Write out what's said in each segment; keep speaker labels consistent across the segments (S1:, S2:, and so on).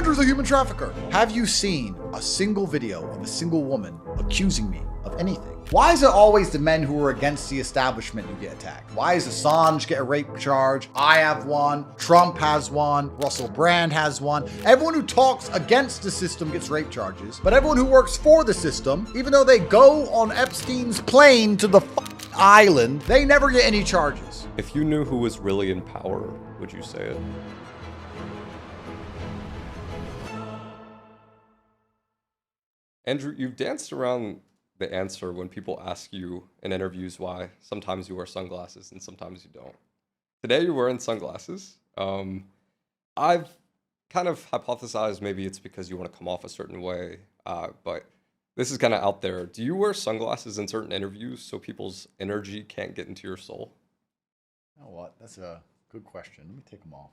S1: Andrew's a human trafficker. Have you seen a single video of a single woman accusing me of anything? Why is it always the men who are against the establishment who get attacked? Why does Assange get a rape charge? I have one. Trump has one. Russell Brand has one. Everyone who talks against the system gets rape charges. But everyone who works for the system, even though they go on Epstein's plane to the island, they never get any charges.
S2: If you knew who was really in power, would you say it? Andrew, you've danced around the answer when people ask you in interviews why sometimes you wear sunglasses and sometimes you don't. Today you're wearing sunglasses. I've kind of hypothesized maybe it's because you want to come off a certain way, but this is kind of out there. Do you wear sunglasses in certain interviews so people's energy can't get into your soul?
S1: You know what? That's a good question. Let me take them off.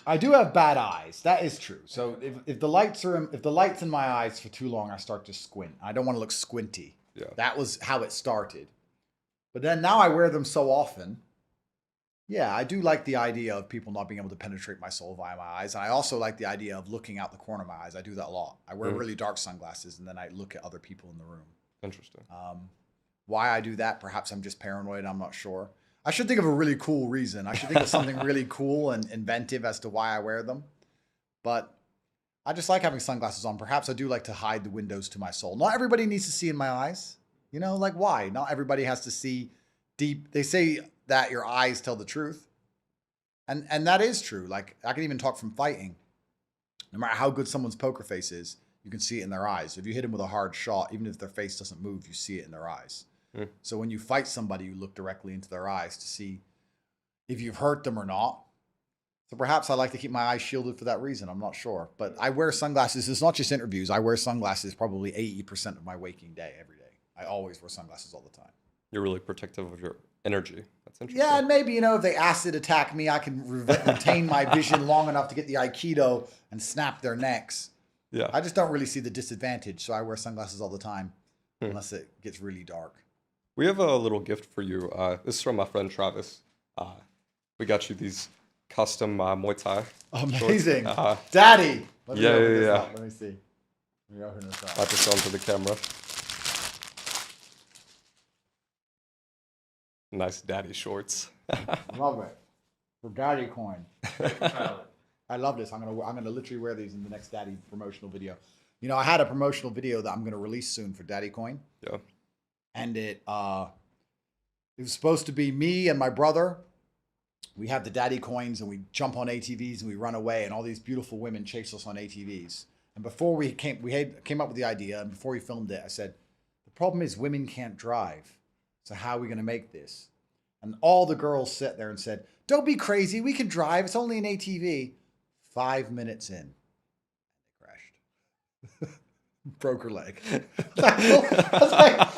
S1: I do have bad eyes. That is true. So if the light's in my eyes for too long, I start to squint. I don't want to look squinty.
S2: Yeah.
S1: That was how it started. But then now I wear them so often. Yeah, I do like the idea of people not being able to penetrate my soul via my eyes. And I also like the idea of looking out the corner of my eyes. I do that a lot. I wear really dark sunglasses and then I look at other people in the room.
S2: Interesting.
S1: Why I do that, perhaps I'm just paranoid. I'm not sure. I should think of a really cool reason. I should think of something really cool and inventive as to why I wear them. But I just like having sunglasses on. Perhaps I do like to hide the windows to my soul. Not everybody needs to see in my eyes. You know, like why? Not everybody has to see deep. They say that your eyes tell the truth. And that is true. Like I can even talk from fighting. No matter how good someone's poker face is, you can see it in their eyes. If you hit them with a hard shot, even if their face doesn't move, you see it in their eyes. So when you fight somebody, you look directly into their eyes to see if you've hurt them or not. So perhaps I like to keep my eyes shielded for that reason. I'm not sure. But I wear sunglasses. It's not just interviews. I wear sunglasses probably 80% of my waking day every day. I always wear sunglasses all the time.
S2: You're really protective of your energy. That's interesting.
S1: Yeah, and maybe, if they acid attack me, I can retain my vision long enough to get the Aikido and snap their necks.
S2: Yeah.
S1: I just don't really see the disadvantage, so I wear sunglasses all the time unless it gets really dark.
S2: We have a little gift for you. This is from my friend Travis. We got you these custom Muay Thai.
S1: Amazing. Daddy. Let me open this up. Let me see. Let me open this up.
S2: I'll have to show them to the camera. Nice daddy shorts.
S1: Love it. For daddy coin. I love this. I'm gonna literally wear these in the next daddy promotional video. I had a promotional video that I'm gonna release soon for Daddy Coin.
S2: Yeah.
S1: And it was supposed to be me and my brother. We have the daddy coins and we jump on ATVs and we run away and all these beautiful women chase us on ATVs. And before we came up with the idea and before we filmed it, I said, the problem is women can't drive. So how are we going to make this? And all the girls sat there and said, don't be crazy. We can drive. It's only an ATV. 5 minutes in, they crashed. Broke her leg.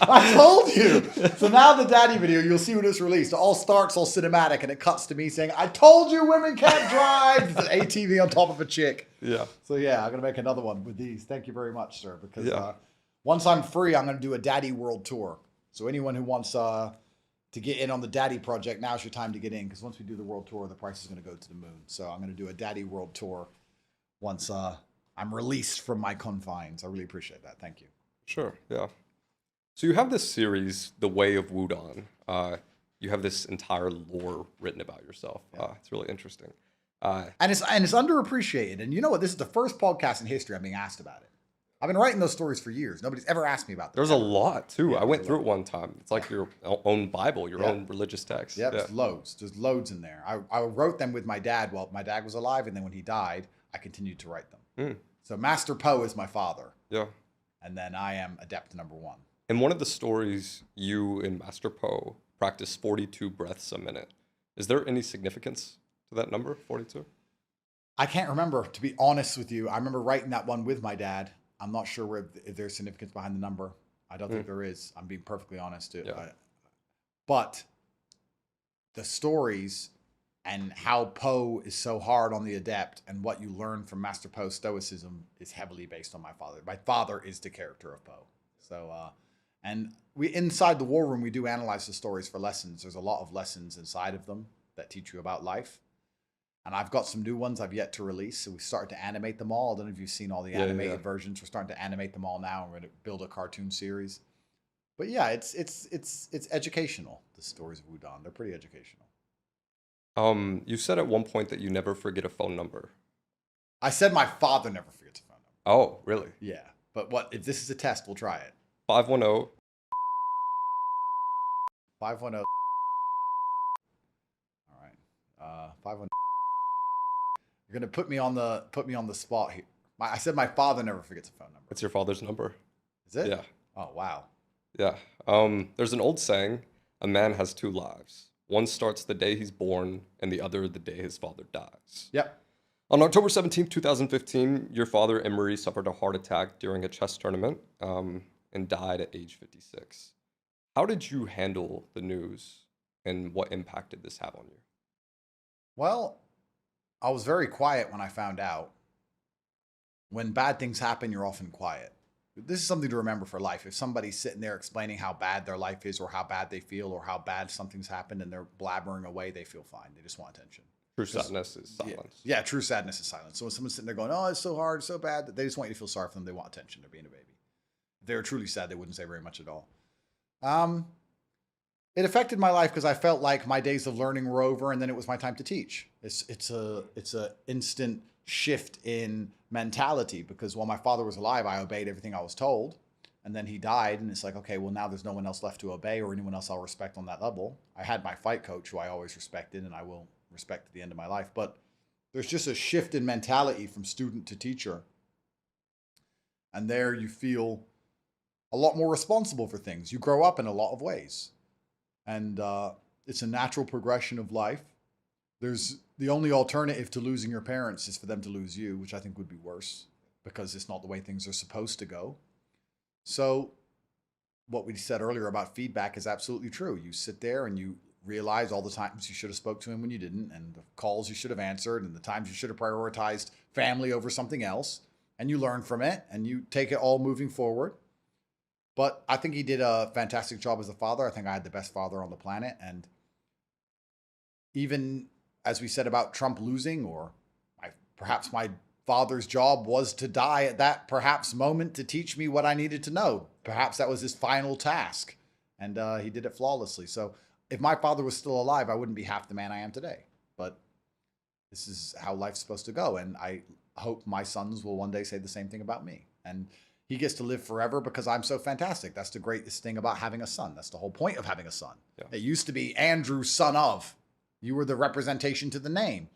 S1: I told you. So now the daddy video, you'll see when it's released. It all starts all cinematic and it cuts to me saying, I told you women can't drive. The ATV on top of a chick.
S2: Yeah.
S1: So yeah, I'm going to make another one with these. Thank you very much, sir. Because once I'm free, I'm going to do a daddy world tour. So anyone who wants to get in on the daddy project, now's your time to get in. Because once we do the world tour, the price is going to go to the moon. So I'm going to do a daddy world tour once I'm released from my confines. I really appreciate that. Thank you.
S2: Sure, yeah. So you have this series, The Way of Wudon. You have this entire lore written about yourself.
S1: Yeah.
S2: It's really interesting.
S1: And it's underappreciated. And you know what? This is the first podcast in history I'm being asked about it. I've been writing those stories for years. Nobody's ever asked me about them.
S2: There's a lot, too.
S1: Yeah,
S2: I went through it one time. It's like your own Bible, your own religious text.
S1: Yep, there's loads. There's loads in there. I wrote them with my dad while my dad was alive. And then when he died, I continued to write them. So Master Po is my father.
S2: Yeah.
S1: And then I am adept number 1.
S2: In one of the stories, you and Master Po practice 42 breaths a minute. Is there any significance to that number, 42?
S1: I can't remember, to be honest with you. I remember writing that one with my dad. I'm not sure if there's significance behind the number. I don't think there is. I'm being perfectly honest. But the stories and how Po is so hard on the adept and what you learn from Master Po's stoicism is heavily based on my father. My father is the character of Po. So, and we inside the war room, we do analyze the stories for lessons. There's a lot of lessons inside of them that teach you about life. And I've got some new ones I've yet to release. So we started to animate them all. I don't know if you've seen all the animated versions. We're starting to animate them all now. We're going to build a cartoon series. But yeah, it's educational. The stories of Wudon, they're pretty educational.
S2: You said at one point that you never forget a phone number.
S1: I said my father never forgets a phone number.
S2: Oh, really?
S1: Yeah, but what if this is a test? We'll try it.
S2: 510.
S1: 510. All right. 510. You're gonna put me on the spot here. I said my father never forgets a phone number.
S2: It's your father's number.
S1: Is it?
S2: Yeah.
S1: Oh wow.
S2: Yeah. There's an old saying, a man has two lives. One starts the day he's born, and the other the day his father dies.
S1: Yep.
S2: On October 17th, 2015, your father, Emery, suffered a heart attack during a chess tournament and died at age 56. How did you handle the news, and what impact did this have on you?
S1: Well, I was very quiet when I found out. When bad things happen, you're often quiet. This is something to remember for life. If somebody's sitting there explaining how bad their life is or how bad they feel or how bad something's happened and they're blabbering away, they feel fine. They just want attention.
S2: True sadness is silence.
S1: Yeah, true sadness is silence. So when someone's sitting there going, oh, it's so hard, it's so bad, they just want you to feel sorry for them. They want attention. They're being a baby. If they were truly sad, they wouldn't say very much at all. It affected my life because I felt like my days of learning were over and then it was my time to teach. It's a instant shift in mentality because while my father was alive, I obeyed everything I was told. And then he died and it's like, okay, well now there's no one else left to obey or anyone else I'll respect on that level. I had my fight coach who I always respected and I will respect to the end of my life. But there's just a shift in mentality from student to teacher. And there you feel a lot more responsible for things. You grow up in a lot of ways. And it's a natural progression of life. There's the only alternative to losing your parents is for them to lose you, which I think would be worse because it's not the way things are supposed to go. So what we said earlier about feedback is absolutely true. You sit there and you realize all the times you should have spoke to him when you didn't, and the calls you should have answered, and the times you should have prioritized family over something else, and you learn from it, and you take it all moving forward. But I think he did a fantastic job as a father. I think I had the best father on the planet. And even as we said about Trump losing, or perhaps my father's job was to die at that perhaps moment to teach me what I needed to know. Perhaps that was his final task. And he did it flawlessly. So if my father was still alive, I wouldn't be half the man I am today. But this is how life's supposed to go. And I hope my sons will one day say the same thing about me. And he gets to live forever because I'm so fantastic. That's the greatest thing about having a son. That's the whole point of having a son. Yeah. It used to be Andrew, son of. You were the representation to the name.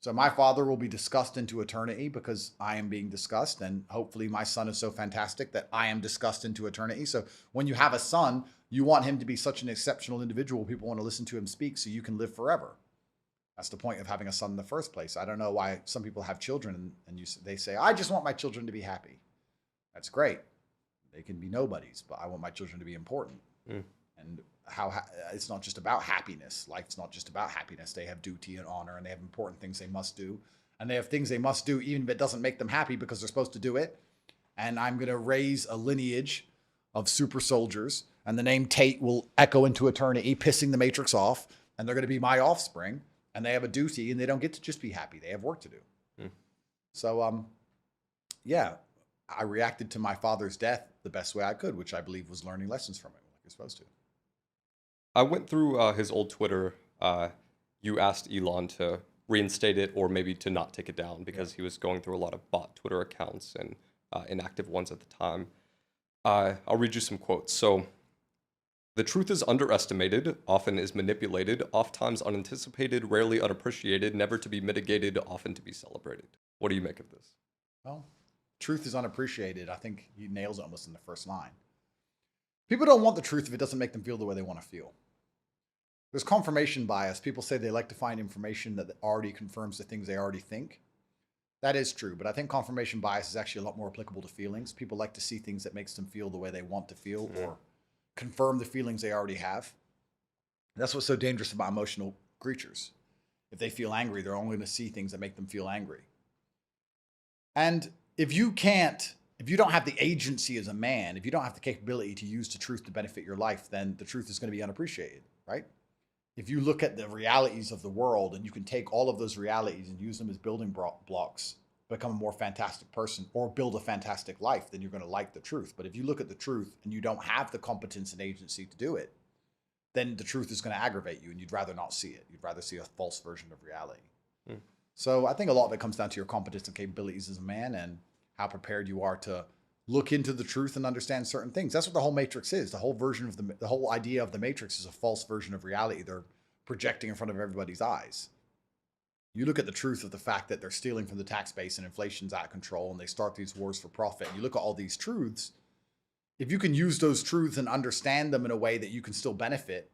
S1: So my father will be discussed into eternity because I am being discussed. And hopefully my son is so fantastic that I am discussed into eternity. So when you have a son, you want him to be such an exceptional individual. People want to listen to him speak so you can live forever. That's the point of having a son in the first place. I don't know why some people have children and they say, I just want my children to be happy. That's great. They can be nobodies, but I want my children to be important. And it's not just about happiness. Life's not just about happiness. They have duty and honor, and they have important things they must do. And they have things they must do even if it doesn't make them happy because they're supposed to do it. And I'm going to raise a lineage of super soldiers, and the name Tate will echo into eternity, pissing the Matrix off, and they're going to be my offspring, and they have a duty, and they don't get to just be happy. They have work to do. So, yeah. I reacted to my father's death the best way I could, which I believe was learning lessons from it, like you're supposed to.
S2: I went through his old Twitter. You asked Elon to reinstate it or maybe to not take it down because he was going through a lot of bot Twitter accounts and inactive ones at the time. I'll read you some quotes. So, the truth is underestimated, often is manipulated, oftentimes unanticipated, rarely unappreciated, never to be mitigated, often to be celebrated. What do you make of this?
S1: Well, truth is unappreciated. I think he nails it almost in the first line. People don't want the truth if it doesn't make them feel the way they want to feel. There's confirmation bias. People say they like to find information that already confirms the things they already think. That is true, but I think confirmation bias is actually a lot more applicable to feelings. People like to see things that makes them feel the way they want to feel or confirm the feelings they already have. That's what's so dangerous about emotional creatures. If they feel angry, they're only going to see things that make them feel angry. And if you don't have the agency as a man, if you don't have the capability to use the truth to benefit your life, then the truth is going to be unappreciated, right? if you look at the realities of the world and you can take all of those realities and use them as building blocks, become a more fantastic person or build a fantastic life, then you're going to like the truth. But if you look at the truth and you don't have the competence and agency to do it, then the truth is going to aggravate you and you'd rather not see it. You'd rather see a false version of reality. Hmm. So I think a lot of it comes down to your competence and capabilities as a man and how prepared you are to look into the truth and understand certain things. That's what the whole Matrix is. The whole version of the whole idea of the Matrix is a false version of reality they're projecting in front of everybody's eyes. You look at the truth of the fact that they're stealing from the tax base and inflation's out of control and they start these wars for profit. And you look at all these truths. If you can use those truths and understand them in a way that you can still benefit,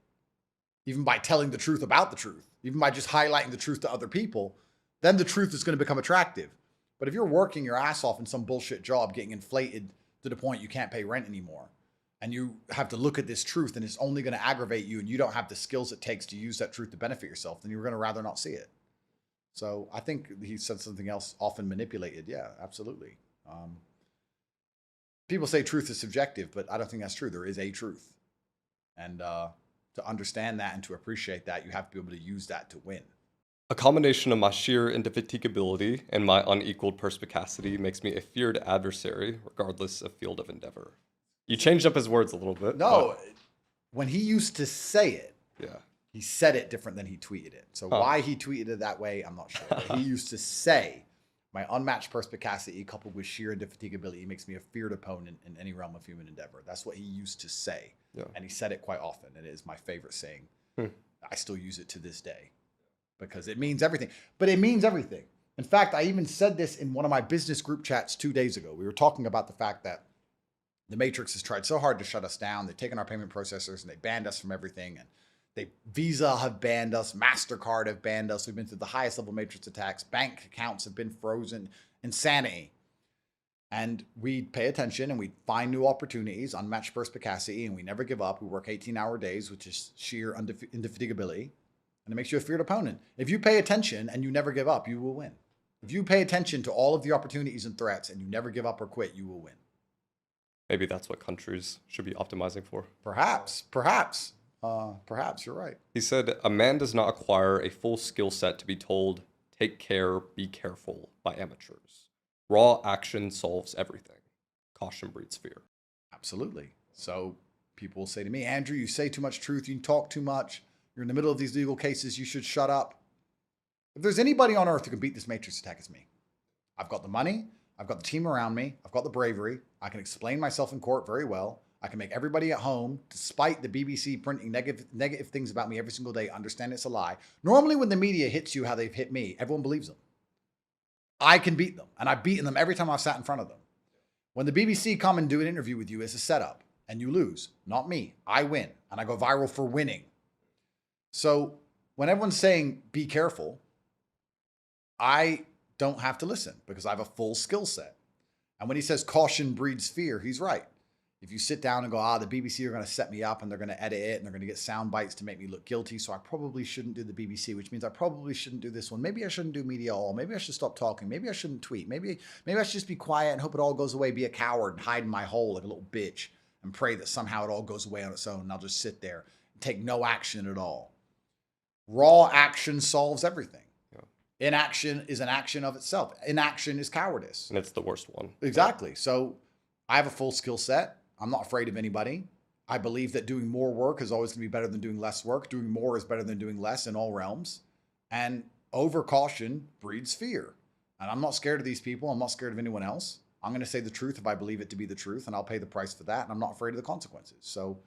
S1: even by telling the truth about the truth, even by just highlighting the truth to other people, then the truth is going to become attractive. But if you're working your ass off in some bullshit job, getting inflated to the point you can't pay rent anymore, and you have to look at this truth and it's only going to aggravate you and you don't have the skills it takes to use that truth to benefit yourself, then you're going to rather not see it. So I think he said something else, often manipulated. Yeah, absolutely. People say truth is subjective, but I don't think that's true. There is a truth. And to understand that and to appreciate that, you have to be able to use that to win.
S2: A combination of my sheer indefatigability and my unequaled perspicacity makes me a feared adversary, regardless of field of endeavor. You changed up his words a little bit.
S1: No, when he used to say it,
S2: yeah,
S1: he said it different than he tweeted it. So why he tweeted it that way, I'm not sure. But he used to say, my unmatched perspicacity coupled with sheer indefatigability makes me a feared opponent in any realm of human endeavor. That's what he used to say. Yeah. And he said it quite often. It is my favorite saying. I still use it to this day because it means everything. But it means everything. In fact, I even said this in one of my business group chats 2 days ago. We were talking about the fact that the Matrix has tried so hard to shut us down. They've taken our payment processors and they banned us from everything. And Visa have banned us. MasterCard have banned us. We've been through the highest level Matrix attacks. Bank accounts have been frozen. Insanity. And we pay attention and we find new opportunities, unmatched perspicacity, and we never give up. We work 18-hour days, which is sheer indefatigability. And it makes you a feared opponent. If you pay attention and you never give up, you will win. If you pay attention to all of the opportunities and threats and you never give up or quit, you will win.
S2: Maybe that's what countries should be optimizing for.
S1: Perhaps you're right.
S2: He said, a man does not acquire a full skill set to be told, take care, be careful, by amateurs. Raw action solves everything. Caution breeds fear.
S1: Absolutely. So people will say to me, Andrew, you say too much truth. You talk too much. You're in the middle of these legal cases. You should shut up. If there's anybody on earth who can beat this Matrix attack, it's me. I've got the money. I've got the team around me. I've got the bravery. I can explain myself in court very well. I can make everybody at home, despite the BBC printing negative things about me every single day, understand it's a lie. Normally when the media hits you how they've hit me, everyone believes them. I can beat them, and I've beaten them every time I've sat in front of them. When the BBC come and do an interview with you, it's a setup, and you lose. Not me. I win, and I go viral for winning. So when everyone's saying, be careful, I don't have to listen because I have a full skill set. And when he says caution breeds fear, he's right. If you sit down and go, the BBC are going to set me up and they're going to edit it and they're going to get sound bites to make me look guilty, so I probably shouldn't do the BBC, which means I probably shouldn't do this one. Maybe I shouldn't do media all. Maybe I should stop talking. Maybe I shouldn't tweet. Maybe I should just be quiet and hope it all goes away, be a coward and hide in my hole like a little bitch and pray that somehow it all goes away on its own and I'll just sit there and take no action at all. Raw action solves everything. Inaction is an action of itself. Inaction is cowardice.
S2: And it's the worst one.
S1: Exactly. So I have a full skill set. I'm not afraid of anybody. I believe that doing more work is always going to be better than doing less work. Doing more is better than doing less in all realms. And over caution breeds fear. And I'm not scared of these people. I'm not scared of anyone else. I'm going to say the truth if I believe it to be the truth, and I'll pay the price for that. And I'm not afraid of the consequences. So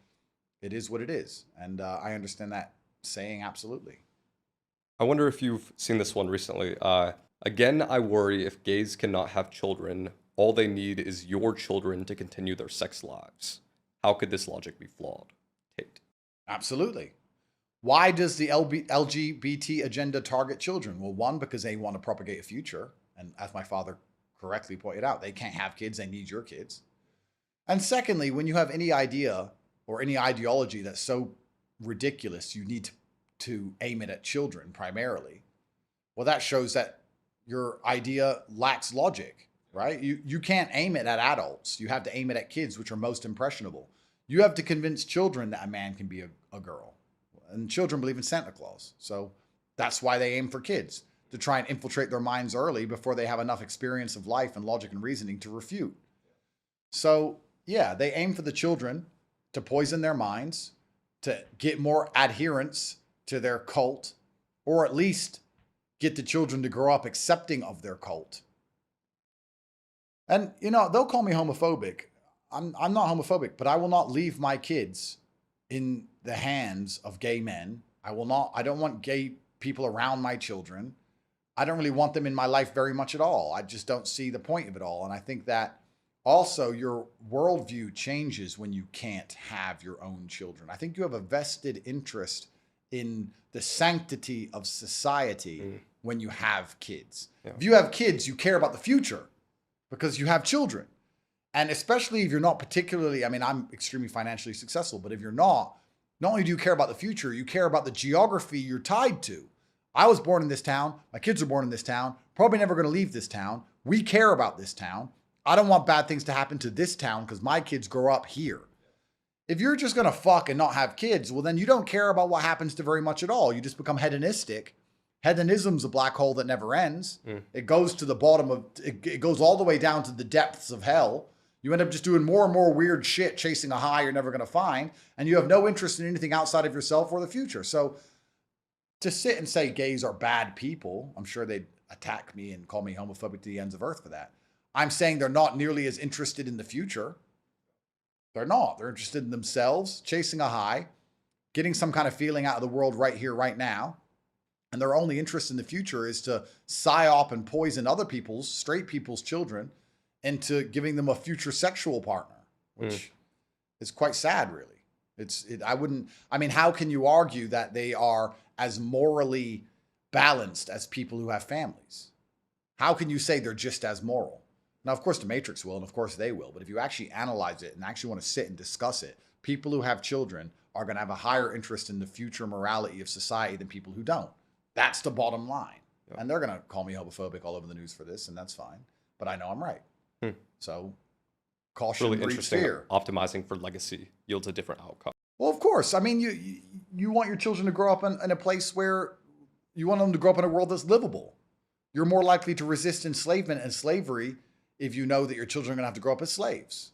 S1: it is what it is. And I understand that saying absolutely.
S2: I wonder if you've seen this one recently. Again, I worry if gays cannot have children, all they need is your children to continue their sex lives. How could this logic be flawed? Tate.
S1: Absolutely. Why does the LGBT agenda target children? Well, one, because they want to propagate a future. And as my father correctly pointed out, they can't have kids. They need your kids. And secondly, when you have any idea or any ideology that's so ridiculous, you need to aim it at children primarily. Well, that shows that your idea lacks logic, right? You can't aim it at adults. You have to aim it at kids, which are most impressionable. You have to convince children that a man can be a girl. and children believe in Santa Claus. So that's why they aim for kids, to try and infiltrate their minds early before they have enough experience of life and logic and reasoning to refute. So yeah, they aim for the children to poison their minds, to get more adherents to their cult, or at least get the children to grow up accepting of their cult. And, they'll call me homophobic. I'm not homophobic, but I will not leave my kids in the hands of gay men. I don't want gay people around my children. I don't really want them in my life very much at all. I just don't see the point of it all. And I think that also your worldview changes when you can't have your own children. I think you have a vested interest in the sanctity of society when you have kids. Yeah. If you have kids, you care about the future because you have children. And especially if you're not particularly, I'm extremely financially successful, but if you're not only do you care about the future, you care about the geography you're tied to. I was born in this town. My kids are born in this town. Probably never going to leave this town. We care about this town. I don't want bad things to happen to this town because my kids grow up here. If you're just going to fuck and not have kids, well, then you don't care about what happens to very much at all. You just become hedonistic. Hedonism's a black hole that never ends. It goes to the bottom of, it goes all the way down to the depths of hell. You end up just doing more and more weird shit, chasing a high you're never going to find, and you have no interest in anything outside of yourself or the future. So to sit and say gays are bad people, I'm sure they'd attack me and call me homophobic to the ends of earth for that. I'm saying they're not nearly as interested in the future. They're not. They're interested in themselves, chasing a high, getting some kind of feeling out of the world right here, right now. And their only interest in the future is to psyop and poison other people's, straight people's children into giving them a future sexual partner, which is quite sad, really. How can you argue that they are as morally balanced as people who have families? How can you say they're just as moral? Now, of course, the Matrix will, and of course they will, but if you actually analyze it and actually want to sit and discuss it, people who have children are going to have a higher interest in the future morality of society than people who don't. That's the bottom line. Yep. And they're going to call me homophobic all over the news for this, and that's fine. But I know I'm right. So caution
S2: really
S1: breeds
S2: interesting.
S1: Fear.
S2: Optimizing for legacy yields a different outcome.
S1: Well, of course. You want your children to grow up in a place where you want them to grow up in a world that's livable. You're more likely to resist enslavement and slavery if you know that your children are going to have to grow up as slaves.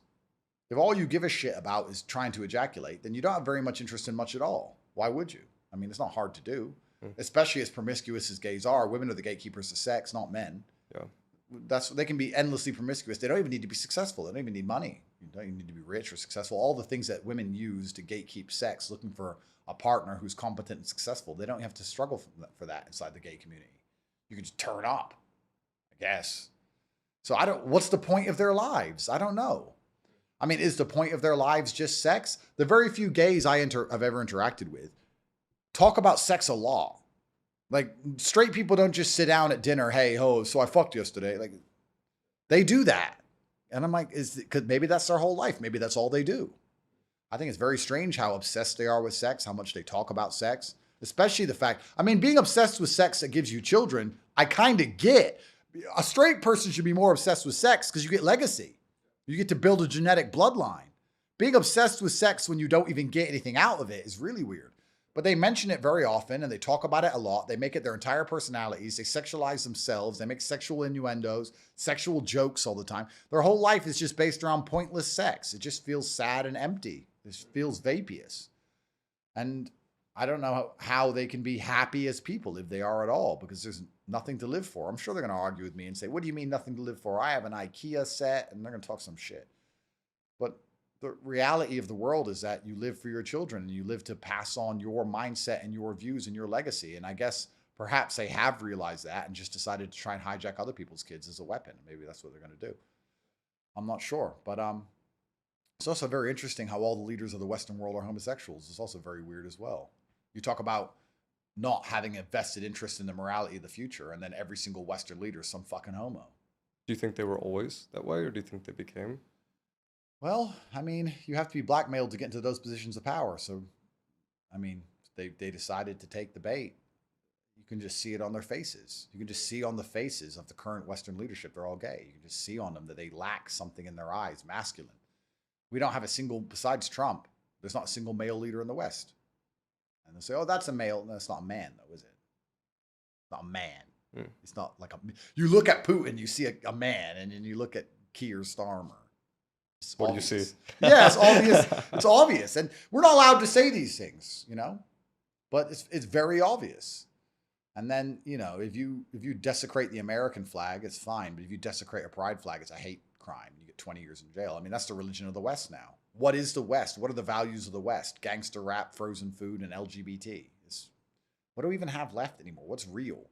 S1: If all you give a shit about is trying to ejaculate, then you don't have very much interest in much at all. Why would you? It's not hard to do, especially as promiscuous as gays are. Women are the gatekeepers of sex, not men. Yeah. They can be endlessly promiscuous. They don't even need to be successful. They don't even need money. You don't even need to be rich or successful. All the things that women use to gatekeep sex, looking for a partner who's competent and successful, they don't have to struggle for that inside the gay community. You can just turn up, I guess. So what's the point of their lives? I don't know. Is the point of their lives just sex? The very few gays I've ever interacted with talk about sex a lot. Like, straight people don't just sit down at dinner, hey, so I fucked yesterday. Like, they do that. And I'm like, because maybe that's their whole life. Maybe that's all they do. I think it's very strange how obsessed they are with sex, how much they talk about sex, especially the fact, being obsessed with sex that gives you children, I kind of get. A straight person should be more obsessed with sex because you get legacy. You get to build a genetic bloodline. Being obsessed with sex when you don't even get anything out of it is really weird. But they mention it very often and they talk about it a lot. They make it their entire personalities. They sexualize themselves. They make sexual innuendos, sexual jokes all the time. Their whole life is just based around pointless sex. It just feels sad and empty. It feels vaporous. And I don't know how they can be happy as people if they are at all, because there's nothing to live for. I'm sure they're going to argue with me and say, what do you mean nothing to live for? I have an IKEA set, and they're going to talk some shit. But the reality of the world is that you live for your children and you live to pass on your mindset and your views and your legacy. And I guess perhaps they have realized that and just decided to try and hijack other people's kids as a weapon. Maybe that's what they're going to do. I'm not sure. But it's also very interesting how all the leaders of the Western world are homosexuals. It's also very weird as well. You talk about not having a vested interest in the morality of the future, and then every single Western leader is some fucking homo.
S2: Do you think they were always that way, or do you think they became?
S1: Well, you have to be blackmailed to get into those positions of power. So, they decided to take the bait. You can just see it on their faces. You can just see on the faces of the current Western leadership, they're all gay. You can just see on them that they lack something in their eyes, masculine. We don't have a single, besides Trump, there's not a single male leader in the West. And they'll say, oh, that's a male. No, it's not a man, though, is it? It's not a man. It's not like a. You look at Putin, you see a man, and then you look at Keir Starmer.
S2: What do you see?
S1: Yeah, it's obvious. It's obvious, and we're not allowed to say these things, but it's very obvious. And then if you desecrate the American flag, it's fine, but if you desecrate a pride flag, it's a hate crime. You get 20 years in jail. I mean, that's the religion of the West now. What is the West? What are the values of the West? Gangster rap, frozen food, and LGBT. What do we even have left anymore? What's real?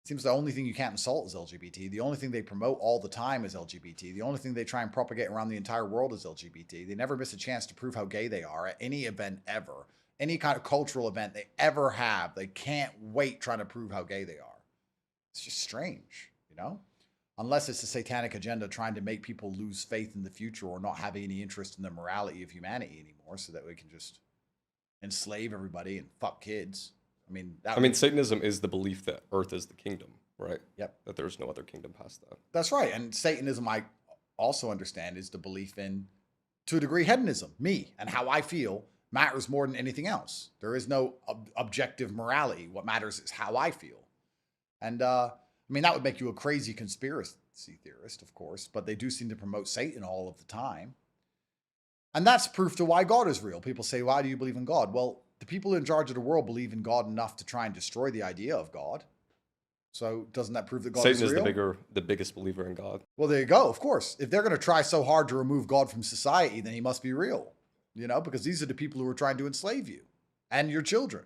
S1: It seems the only thing you can't insult is LGBT. The only thing they promote all the time is LGBT. The only thing they try and propagate around the entire world is LGBT. They never miss a chance to prove how gay they are at any event ever. Any kind of cultural event they ever have. They can't wait trying to prove how gay they are. It's just strange, Unless it's a satanic agenda trying to make people lose faith in the future or not have any interest in the morality of humanity anymore so that we can just enslave everybody and fuck kids. I mean,
S2: Satanism is the belief that Earth is the kingdom, right?
S1: Yep.
S2: That there's no other kingdom past that.
S1: That's right. And Satanism, I also understand, is the belief in, to a degree, hedonism. Me and how I feel matters more than anything else. There is no objective morality. What matters is how I feel. And, that would make you a crazy conspiracy theorist, of course, but they do seem to promote Satan all of the time. And that's proof to why God is real. People say, why do you believe in God? Well, the people in charge of the world believe in God enough to try and destroy the idea of God. So doesn't that prove that God is real?
S2: Satan is the biggest believer in God.
S1: Well, there you go. Of course, if they're going to try so hard to remove God from society, then he must be real, because these are the people who are trying to enslave you and your children.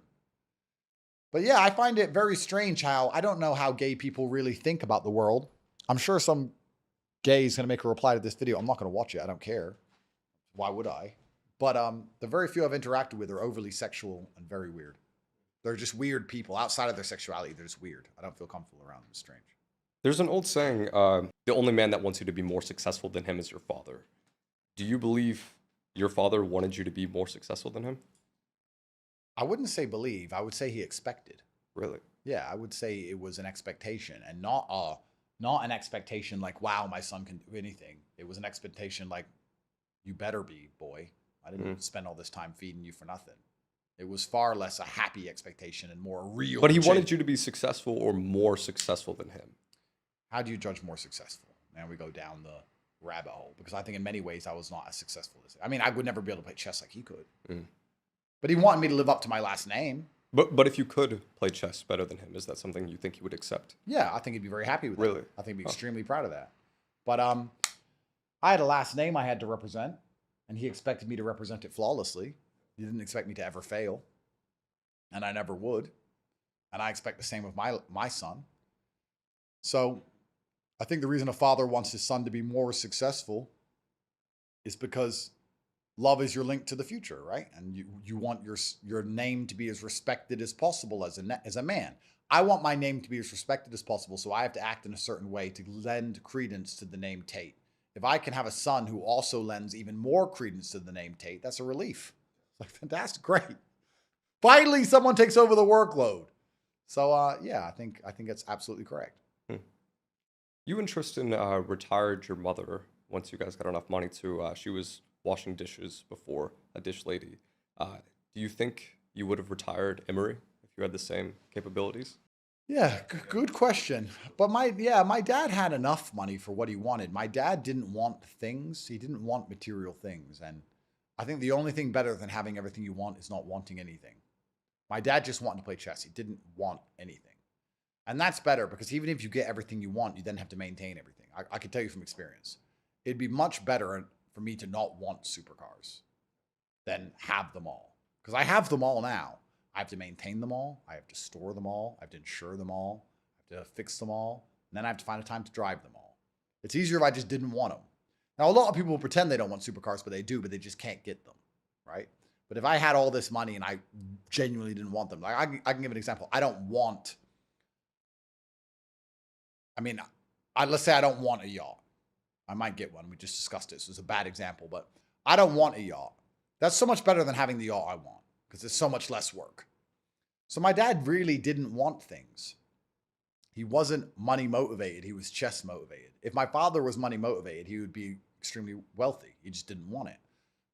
S1: But yeah, I find it very strange I don't know how gay people really think about the world. I'm sure some gay is going to make a reply to this video. I'm not going to watch it. I don't care. Why would I? But the very few I've interacted with are overly sexual and very weird. They're just weird people. Outside of their sexuality, they're just weird. I don't feel comfortable around them. It's strange.
S2: There's an old saying, the only man that wants you to be more successful than him is your father. Do you believe your father wanted you to be more successful than him?
S1: I wouldn't say believe. I would say he expected.
S2: Really?
S1: Yeah, I would say it was an expectation, and not an expectation like, wow, my son can do anything. It was an expectation like, you better be, boy. I didn't spend all this time feeding you for nothing. It was far less a happy expectation and more real.
S2: But he wanted you to be successful or more successful than him.
S1: How do you judge more successful? And we go down the rabbit hole, because I think in many ways I was not as successful as him. I would never be able to play chess like he could. But he wanted me to live up to my last name.
S2: But if you could play chess better than him, is that something you think he would accept?
S1: Yeah, I think he'd be very happy with that.
S2: Really?
S1: I think he'd be extremely proud of that. But I had a last name I had to represent, and he expected me to represent it flawlessly. He didn't expect me to ever fail, and I never would. And I expect the same of my son. So I think the reason a father wants his son to be more successful is because love is your link to the future, right? And you want your name to be as respected as possible as a man. I want my name to be as respected as possible, so I have to act in a certain way to lend credence to the name Tate. If I can have a son who also lends even more credence to the name Tate, that's a relief. It's like, fantastic, great. Finally, someone takes over the workload. So yeah, I think that's absolutely correct.
S2: You and Tristan retired your mother once you guys got enough money to. She was washing dishes before, a dish lady. Do you think you would have retired Emery if you had the same capabilities?
S1: Yeah, good question. But my dad had enough money for what he wanted. My dad didn't want things. He didn't want material things. And I think the only thing better than having everything you want is not wanting anything. My dad just wanted to play chess. He didn't want anything. And that's better, because even if you get everything you want, you then have to maintain everything. I can tell you from experience. It'd be much better for me to not want supercars than have them all. Because I have them all now. I have to maintain them all. I have to store them all. I have to insure them all. I have to fix them all. And then I have to find a time to drive them all. It's easier if I just didn't want them. Now, a lot of people will pretend they don't want supercars, but they do, but they just can't get them, right? But if I had all this money and I genuinely didn't want them, like I can give an example. I don't want, let's say I don't want a yacht. I might get one. We just discussed it, so it's a bad example, but I don't want a yacht. That's so much better than having the yacht I want, because it's so much less work. So my dad really didn't want things. He wasn't money motivated. He was chess motivated. If my father was money motivated, he would be extremely wealthy. He just didn't want it.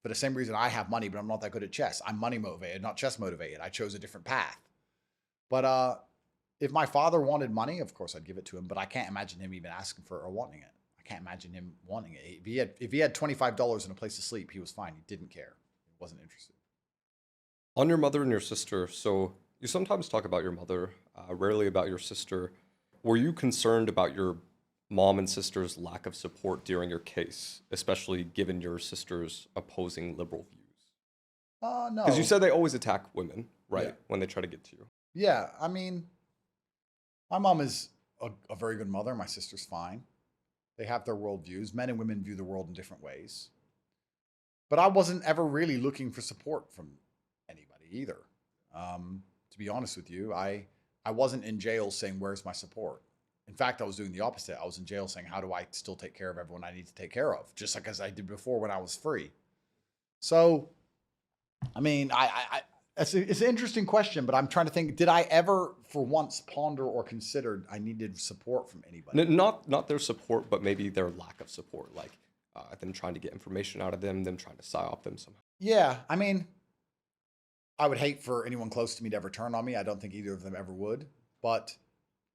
S1: For the same reason I have money, but I'm not that good at chess. I'm money motivated, not chess motivated. I chose a different path. But if my father wanted money, of course I'd give it to him. But I can't imagine him even asking for it or wanting it. I can't imagine him wanting it. If he had $25 and a place to sleep, he was fine. He didn't care. He wasn't interested.
S2: On your mother and your sister, so you sometimes talk about your mother, rarely about your sister. Were you concerned about your mom and sister's lack of support during your case, especially given your sister's opposing liberal views?
S1: No.
S2: Because you said they always attack women, right?
S1: Yeah.
S2: When they try to get to you.
S1: Yeah, I mean, my mom is a very good mother. My sister's fine. They have their worldviews. Men and women view the world in different ways. But I wasn't ever really looking for support from anybody either. To be honest with you, I wasn't in jail saying, "Where's my support?" In fact, I was doing the opposite. I was in jail saying, "How do I still take care of everyone I need to take care of?" Just like as I did before when I was free. So, I mean, it's an interesting question, but I'm trying to think, did I ever for once ponder or considered I needed support from anybody?
S2: Not their support, but maybe their lack of support, like them trying to get information out of them trying to psyop them somehow.
S1: Yeah, I mean, I would hate for anyone close to me to ever turn on me. I don't think either of them ever would. But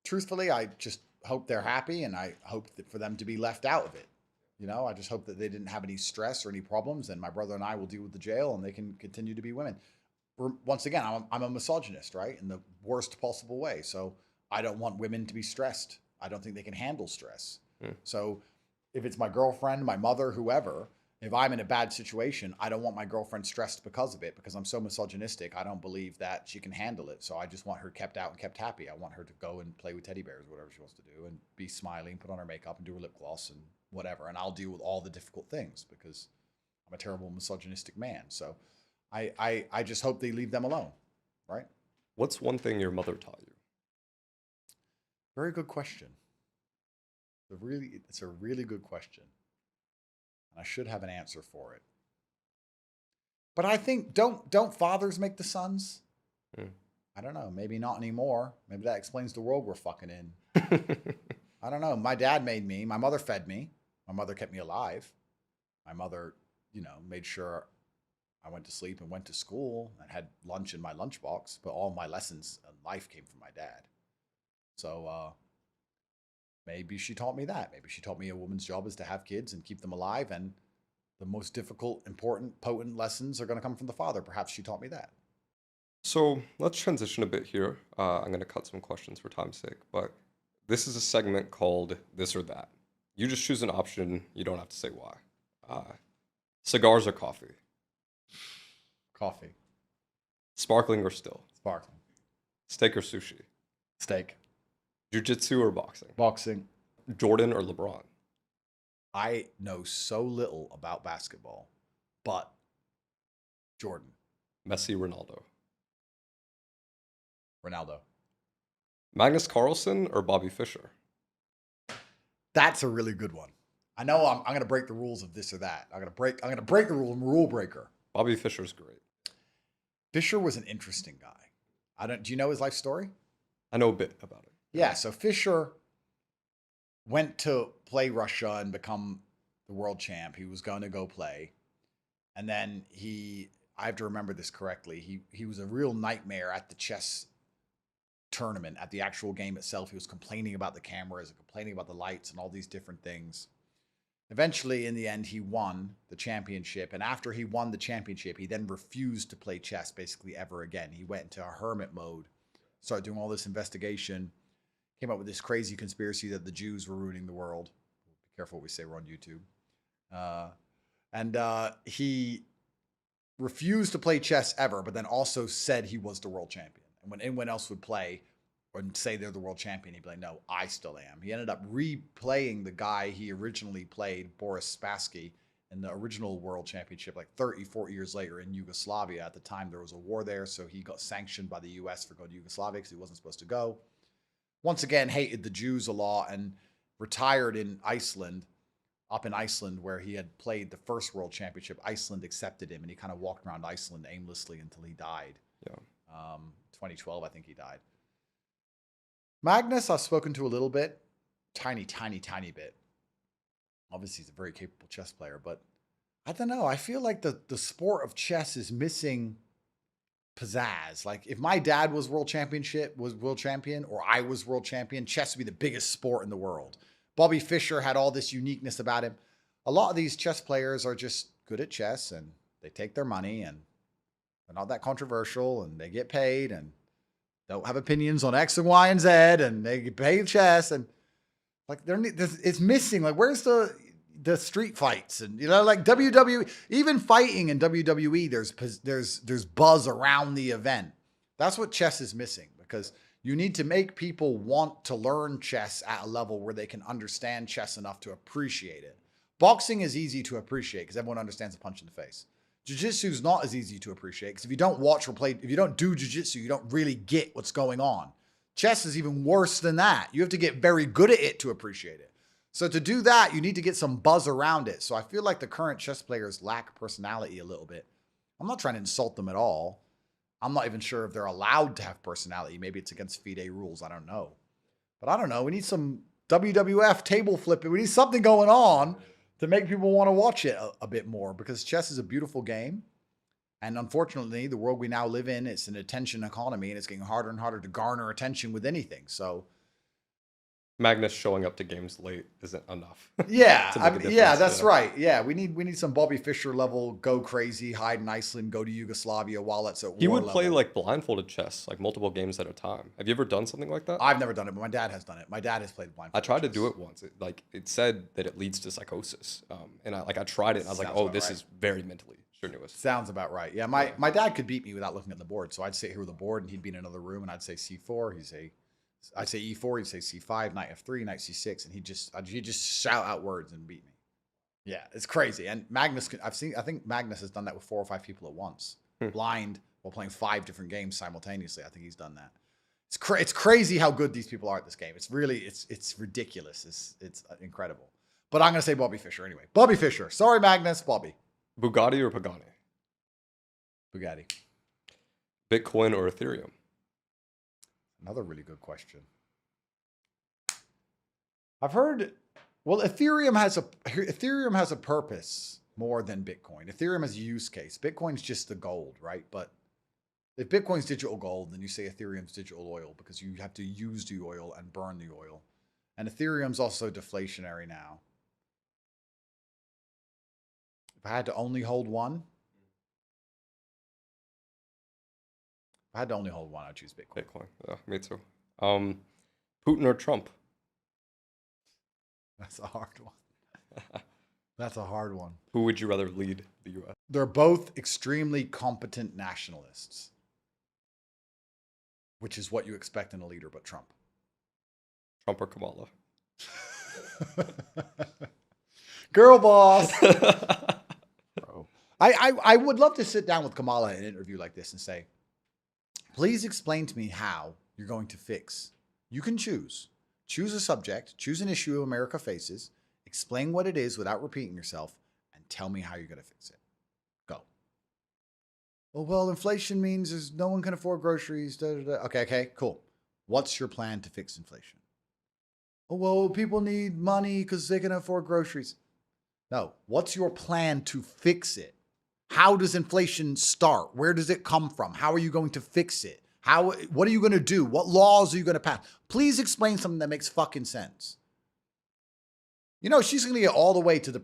S1: truthfully, I just hope they're happy, and I hope that for them to be left out of it. I just hope that they didn't have any stress or any problems, and my brother and I will deal with the jail, and they can continue to be women. Once again, I'm a misogynist, right? In the worst possible way. So I don't want women to be stressed. I don't think they can handle stress. So if it's my girlfriend, my mother, whoever, if I'm in a bad situation, I don't want my girlfriend stressed because of it, because I'm so misogynistic. I don't believe that she can handle it. So I just want her kept out and kept happy. I want her to go and play with teddy bears, whatever she wants to do, and be smiling, put on her makeup and do her lip gloss and whatever. And I'll deal with all the difficult things because I'm a terrible misogynistic man. So I just hope they leave them alone, right?
S2: What's one thing your mother taught you?
S1: Very good question. It's a really good question. And I should have an answer for it. But I think don't fathers make the sons? I don't know. Maybe not anymore. Maybe that explains the world we're fucking in. I don't know. My dad made me. My mother fed me. My mother kept me alive. My mother, made sure I went to sleep and went to school and had lunch in my lunchbox. But all my lessons in life came from my dad. So maybe she taught me that. Maybe she taught me a woman's job is to have kids and keep them alive. And the most difficult, important, potent lessons are going to come from the father. Perhaps she taught me that.
S2: So let's transition a bit here. I'm going to cut some questions for time's sake, but this is a segment called This or That. You just choose an option. You don't have to say why. Cigars or coffee?
S1: Coffee.
S2: Sparkling or still?
S1: Sparkling.
S2: Steak or sushi?
S1: Steak.
S2: Jiu-jitsu or boxing?
S1: Boxing.
S2: Jordan or LeBron?
S1: I know so little about basketball, but Jordan.
S2: Messi, Ronaldo?
S1: Ronaldo.
S2: Magnus Carlsen or Bobby Fischer?
S1: That's a really good one. I know I'm going to break the rules of this or that. I'm going to break the rule. I'm a rule breaker.
S2: Bobby Fischer's great.
S1: Fischer was an interesting guy. Do you know his life story?
S2: I know a bit about it.
S1: Yeah, so Fischer went to play Russia and become the world champ. He was going to go play. And then I have to remember this correctly, he was a real nightmare at the chess tournament. At the actual game itself, he was complaining about the cameras and complaining about the lights and all these different things. Eventually, in the end, he won the championship. And after he won the championship, he then refused to play chess basically ever again. He went into a hermit mode, started doing all this investigation, came up with this crazy conspiracy that the Jews were ruining the world. Be careful what we say, we're on YouTube. And he refused to play chess ever, but then also said he was the world champion. And when anyone else would play or say they're the world champion, he'd be like, no, I still am. He ended up replaying the guy he originally played, Boris Spassky, in the original world championship, like 30, 40 years later in Yugoslavia. At the time, there was a war there, so he got sanctioned by the US for going to Yugoslavia because he wasn't supposed to go. Once again, hated the Jews a lot and retired in Iceland, up in Iceland where he had played the first world championship. Iceland accepted him, and he kind of walked around Iceland aimlessly until he died.
S2: Yeah.
S1: 2012, I think he died. Magnus, I've spoken to a little bit. Tiny bit. Obviously, he's a very capable chess player, but I don't know. I feel like the sport of chess is missing pizzazz. Like if my dad was world champion, or I was world champion, chess would be the biggest sport in the world. Bobby Fischer had all this uniqueness about him. A lot of these chess players are just good at chess and they take their money and they're not that controversial and they get paid and don't have opinions on X and Y and Z and they get paid chess and like it's missing. Like where's the street fights and like WWE, even fighting in WWE, there's buzz around the event. That's what chess is missing, because you need to make people want to learn chess at a level where they can understand chess enough to appreciate it. Boxing is easy to appreciate because everyone understands a punch in the face. Jiu-jitsu is not as easy to appreciate because if you don't watch or play, if you don't do jiu-jitsu, you don't really get what's going on. Chess is even worse than that. You have to get very good at it to appreciate it. So to do that, you need to get some buzz around it. So I feel like the current chess players lack personality a little bit. I'm not trying to insult them at all. I'm not even sure if they're allowed to have personality. Maybe it's against FIDE rules. I don't know. But I don't know. We need some WWF table flipping. We need something going on to make people want to watch it a bit more, because chess is a beautiful game. And unfortunately, the world we now live in, it's an attention economy and it's getting harder and harder to garner attention with anything. So
S2: Magnus showing up to games late isn't enough.
S1: Yeah,
S2: to make a
S1: yeah,
S2: difference,
S1: that's right. Yeah, we need some Bobby Fischer level, go crazy, hide in Iceland, go to Yugoslavia while it's at war.
S2: He would play
S1: level.
S2: like blindfolded chess, like multiple games at a time. Have you ever done something like that?
S1: I've never done it, but my dad has done it. My dad has played blindfolded.
S2: I tried to
S1: chess.
S2: do it once. It said that it leads to psychosis, and I tried it. And I was like,
S1: Sounds
S2: oh,
S1: about
S2: this
S1: right.
S2: is very mentally strenuous.
S1: Sounds about right. Yeah, my dad could beat me without looking at the board. So I'd sit here with the board, and he'd be in another room, and I'd say C4. I'd say E4. He'd say C5, knight F3, knight C6, and he'd just shout out words and beat me. Yeah, it's crazy. And Magnus, I think Magnus has done that with 4 or 5 people at once, blind, while playing 5 different games simultaneously. I think he's done that. It's crazy how good these people are at this game. It's really, it's ridiculous. It's incredible. But I'm gonna say Bobby Fischer anyway. Bobby Fischer. Sorry, Magnus. Bobby.
S2: Bugatti or Pagani?
S1: Bugatti.
S2: Bitcoin or Ethereum?
S1: Another really good question. I've heard, well, Ethereum has a purpose more than Bitcoin. Ethereum has a use case. Bitcoin's just the gold, right? But if Bitcoin's digital gold, then you say Ethereum's digital oil, because you have to use the oil and burn the oil. And Ethereum's also deflationary now. If I had to only hold one, I'd choose Bitcoin.
S2: Bitcoin. Yeah, me too. Putin or Trump?
S1: That's a hard one. That's a hard one.
S2: Who would you rather lead the U.S.?
S1: They're both extremely competent nationalists, which is what you expect in a leader, but Trump.
S2: Trump or Kamala?
S1: Girl boss. Bro. I would love to sit down with Kamala in an interview like this and say, please explain to me how you're going to fix. You can choose. Choose a subject, choose an issue America faces, explain what it is without repeating yourself, and tell me how you're going to fix it. Go. Well, inflation means no one can afford groceries. Okay, cool. What's your plan to fix inflation? Oh, well, people need money because they can afford groceries. No, what's your plan to fix it? How does inflation start? Where does it come from? How are you going to fix it? What are you going to do? What laws are you going to pass? Please explain something that makes fucking sense. She's going to get all the way to the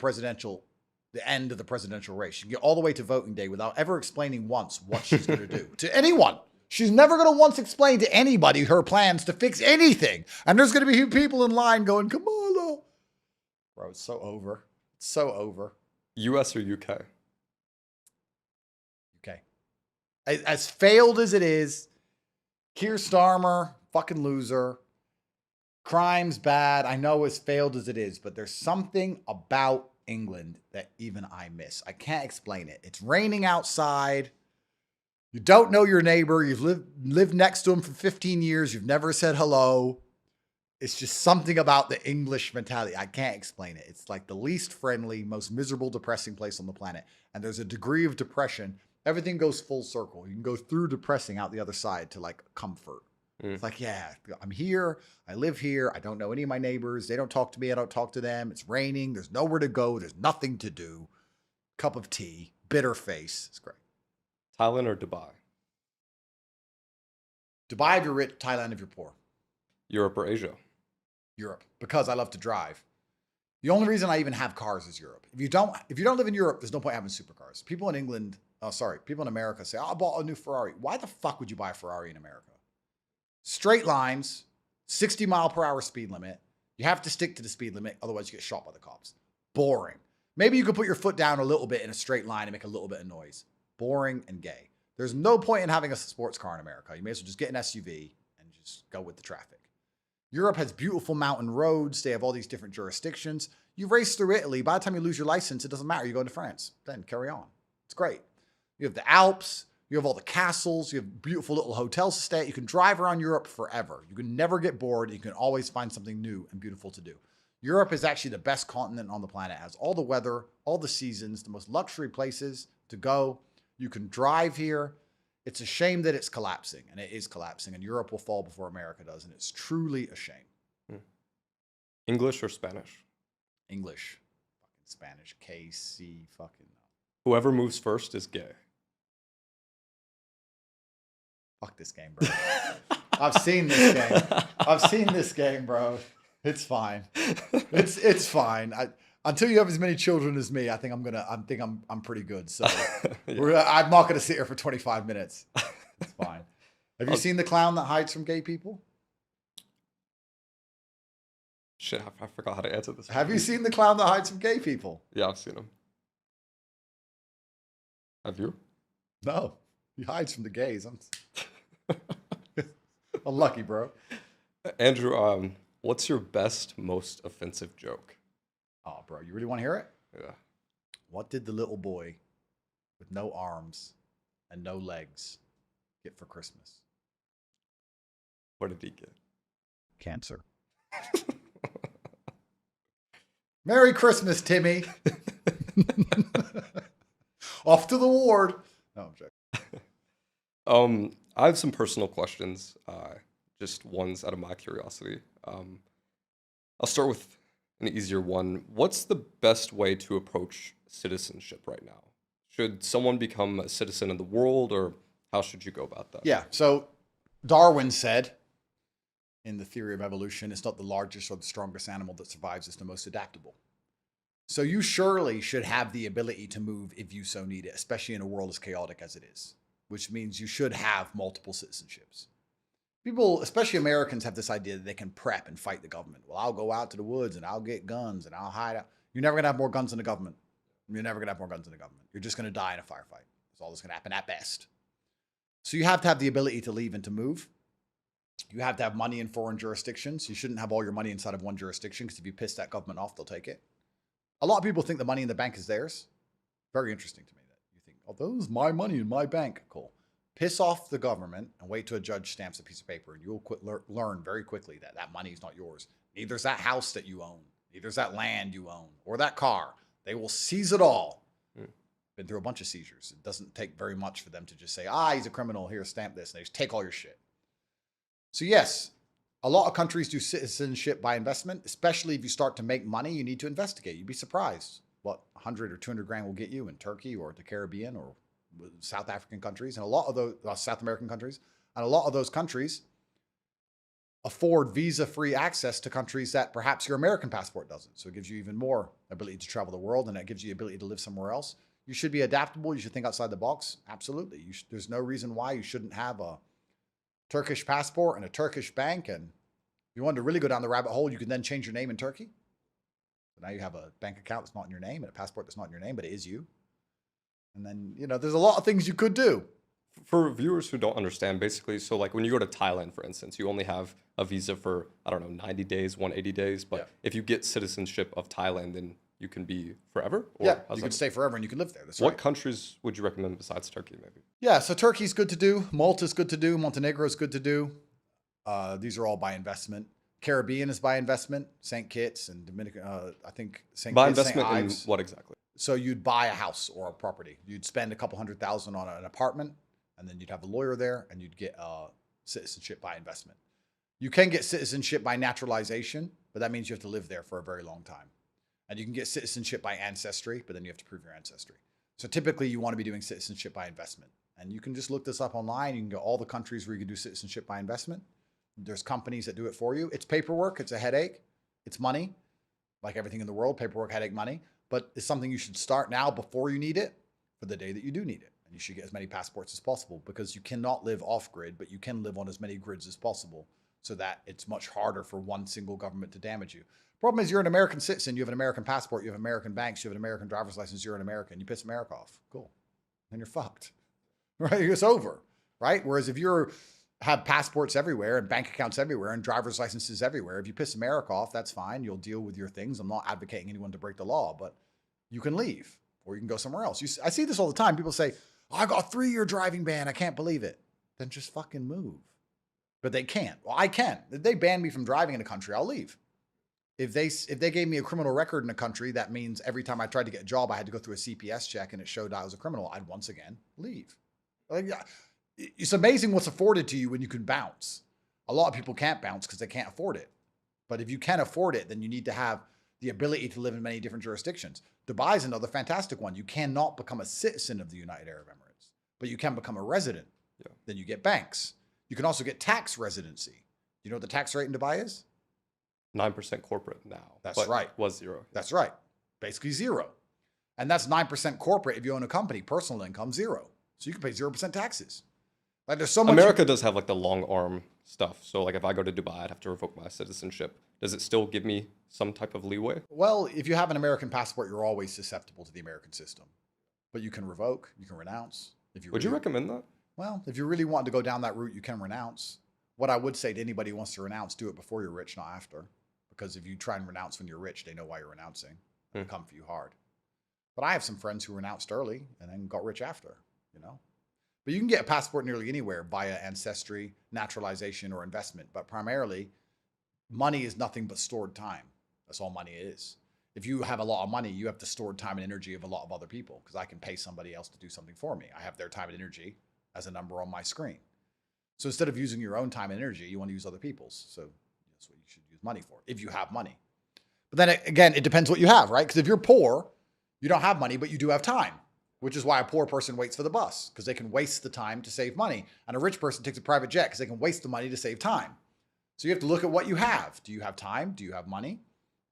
S1: end of the presidential race. She can get all the way to voting day without ever explaining once what she's going to do to anyone. She's never going to once explain to anybody her plans to fix anything. And there's going to be people in line going, Kamala. Bro, it's so over. It's so over.
S2: U.S. or U.K.?
S1: Okay. As failed as it is, Keir Starmer, fucking loser. Crime's bad. I know as failed as it is, but there's something about England that even I miss. I can't explain it. It's raining outside. You don't know your neighbor. You've lived next to him for 15 years. You've never said hello. It's just something about the English mentality. I can't explain it. It's like the least friendly, most miserable, depressing place on the planet. And there's a degree of depression. Everything goes full circle. You can go through depressing out the other side to like comfort. It's like, yeah, I'm here. I live here. I don't know any of my neighbors. They don't talk to me. I don't talk to them. It's raining. There's nowhere to go. There's nothing to do. cup of tea, bitter face. It's great.
S2: Thailand or Dubai?
S1: Dubai if you're rich, Thailand if you're poor.
S2: Europe or Asia?
S1: Europe, because I love to drive. The only reason I even have cars is Europe. If you don't live in Europe, there's no point having supercars. People in England, people in America say, I bought a new Ferrari. Why the fuck would you buy a Ferrari in America? Straight lines, 60-mile-per-hour speed limit. You have to stick to the speed limit, otherwise you get shot by the cops. Boring. Maybe you could put your foot down a little bit in a straight line and make a little bit of noise. Boring and gay. There's no point in having a sports car in America. You may as well just get an SUV and just go with the traffic. Europe has beautiful mountain roads. They have all these different jurisdictions. You race through Italy. By the time you lose your license, it doesn't matter. You go into France. Then carry on. It's great. You have the Alps. You have all the castles. You have beautiful little hotels to stay at. You can drive around Europe forever. You can never get bored. You can always find something new and beautiful to do. Europe is actually the best continent on the planet. It has all the weather, all the seasons, the most luxury places to go. You can drive here. It's a shame that it's collapsing, and it is collapsing, and Europe will fall before America does, and it's truly a shame.
S2: English or Spanish?
S1: English. Fucking Spanish. KC fucking.
S2: Whoever moves first is gay.
S1: Fuck this game, bro. I've seen this game. I've seen this game, bro. It's fine. It's fine. Until you have as many children as me, I think I'm pretty good. So
S2: Yeah.
S1: I'm not gonna sit here for 25 minutes. It's fine. Have you seen the clown that hides from gay people?
S2: Shit, I forgot how to answer this.
S1: Have you seen the clown that hides from gay people?
S2: Yeah, I've seen him. Have you?
S1: No, he hides from the gays. I'm unlucky, bro.
S2: Andrew, what's your best, most offensive joke?
S1: Oh, bro, you really want to hear it?
S2: Yeah.
S1: What did the little boy with no arms and no legs get for Christmas?
S2: What did he get?
S1: Cancer. Merry Christmas, Timmy. Off to the ward. No, I'm joking.
S2: I have some personal questions, just ones out of my curiosity. I'll start with an easier one. What's the best way to approach citizenship right now? Should someone become a citizen of the world, or how should you go about that?
S1: Yeah, so Darwin said in the theory of evolution, it's not the largest or the strongest animal that survives, it's the most adaptable. So you surely should have the ability to move if you so need it, especially in a world as chaotic as it is, which means you should have multiple citizenships. People, especially Americans, have this idea that they can prep and fight the government. Well, I'll go out to the woods and I'll get guns and I'll hide out. You're never going to have more guns than the government. You're never going to have more guns than the government. You're just going to die in a firefight. That's all that's going to happen at best. So you have to have the ability to leave and to move. You have to have money in foreign jurisdictions. You shouldn't have all your money inside of one jurisdiction, because if you piss that government off, they'll take it. A lot of people think the money in the bank is theirs. Very interesting to me that you think, oh, those is my money in my bank. Cool. Piss off the government and wait till a judge stamps a piece of paper, and you'll learn very quickly that that money is not yours. Neither is that house that you own. Neither is that land you own or that car. They will seize it all. Been through a bunch of seizures. It doesn't take very much for them to just say, he's a criminal. Here, stamp this. And they just take all your shit. So yes, a lot of countries do citizenship by investment, especially if you start to make money, you need to investigate. You'd be surprised what 100 or 200 grand will get you in Turkey or the Caribbean or South African countries, and a lot of those South American countries, and a lot of those countries afford visa-free access to countries that perhaps your American passport doesn't. So it gives you even more ability to travel the world, and it gives you the ability to live somewhere else. You should be adaptable. You should think outside the box. Absolutely. There's no reason why you shouldn't have a Turkish passport and a Turkish bank. And if you wanted to really go down the rabbit hole, you can then change your name in Turkey. So now you have a bank account that's not in your name and a passport that's not in your name, but it is you. And then, there's a lot of things you could do.
S2: For viewers who don't understand, basically, so like when you go to Thailand, for instance, you only have a visa for, 90 days, 180 days. But if you get citizenship of Thailand, then you can be forever? Or
S1: Yeah, you can stay forever and you can live there. That's
S2: what
S1: right.
S2: countries would you recommend besides Turkey, maybe?
S1: Yeah, so Turkey's good to do. Malta's good to do. Montenegro's good to do. These are all by investment. Caribbean is by investment. St. Kitts and Dominican, I think St.
S2: By
S1: Kitts, St.
S2: investment in
S1: Ives.
S2: what exactly?
S1: So you'd buy a house or a property. You'd spend a couple $100,000 on an apartment, and then you'd have a lawyer there, and you'd get citizenship by investment. You can get citizenship by naturalization, but that means you have to live there for a very long time. And you can get citizenship by ancestry, but then you have to prove your ancestry. So typically you want to be doing citizenship by investment. And you can just look this up online. You can go all the countries where you can do citizenship by investment. There's companies that do it for you. It's paperwork. It's a headache. It's money. Like everything in the world, paperwork, headache, money. But it's something you should start now before you need it for the day that you do need it. And you should get as many passports as possible because you cannot live off grid, but you can live on as many grids as possible so that it's much harder for one single government to damage you. Problem is you're an American citizen. You have an American passport. You have American banks. You have an American driver's license. You're an American. You piss America off. Cool. Then you're fucked. Right? It's over. Right? Whereas if you're have passports everywhere and bank accounts everywhere and driver's licenses everywhere. If you piss America off, that's fine. You'll deal with your things. I'm not advocating anyone to break the law, but you can leave or you can go somewhere else. I see this all the time. People say, oh, I got a 3-year driving ban. I can't believe it. Then just fucking move. But they can't. Well, I can. If they ban me from driving in a country, I'll leave. If they gave me a criminal record in a country, that means every time I tried to get a job, I had to go through a CPS check and it showed I was a criminal. I'd once again leave. Like, it's amazing what's afforded to you when you can bounce. A lot of people can't bounce because they can't afford it. But if you can afford it, then you need to have the ability to live in many different jurisdictions. Dubai is another fantastic one. You cannot become a citizen of the United Arab Emirates, but you can become a resident.
S2: Yeah.
S1: Then you get banks. You can also get tax residency. You know what the tax rate in Dubai is?
S2: 9% corporate now.
S1: That's right.
S2: Was 0.
S1: That's right. Basically 0. And that's 9% corporate if you own a company. Personal income, 0. So you can pay 0% taxes. Like there's so much.
S2: America does have like the long arm stuff. So like if I go to Dubai, I'd have to revoke my citizenship. Does it still give me some type of leeway?
S1: Well, if you have an American passport, you're always susceptible to the American system. But you can revoke, you can renounce.
S2: Would you recommend that?
S1: Well, if you really want to go down that route, you can renounce. What I would say to anybody who wants to renounce, do it before you're rich, not after. Because if you try and renounce when you're rich, they know why you're renouncing. It'll come for you hard. But I have some friends who renounced early and then got rich after, you know. But you can get a passport nearly anywhere via ancestry, naturalization, or investment. But primarily, money is nothing but stored time. That's all money is. If you have a lot of money, you have the stored time and energy of a lot of other people because I can pay somebody else to do something for me. I have their time and energy as a number on my screen. So instead of using your own time and energy, you want to use other people's. So that's what you should use money for, if you have money. But then again, it depends what you have, right? Because if you're poor, you don't have money, but you do have time. Which is why a poor person waits for the bus, because they can waste the time to save money. And a rich person takes a private jet because they can waste the money to save time. So you have to look at what you have. Do you have time? Do you have money?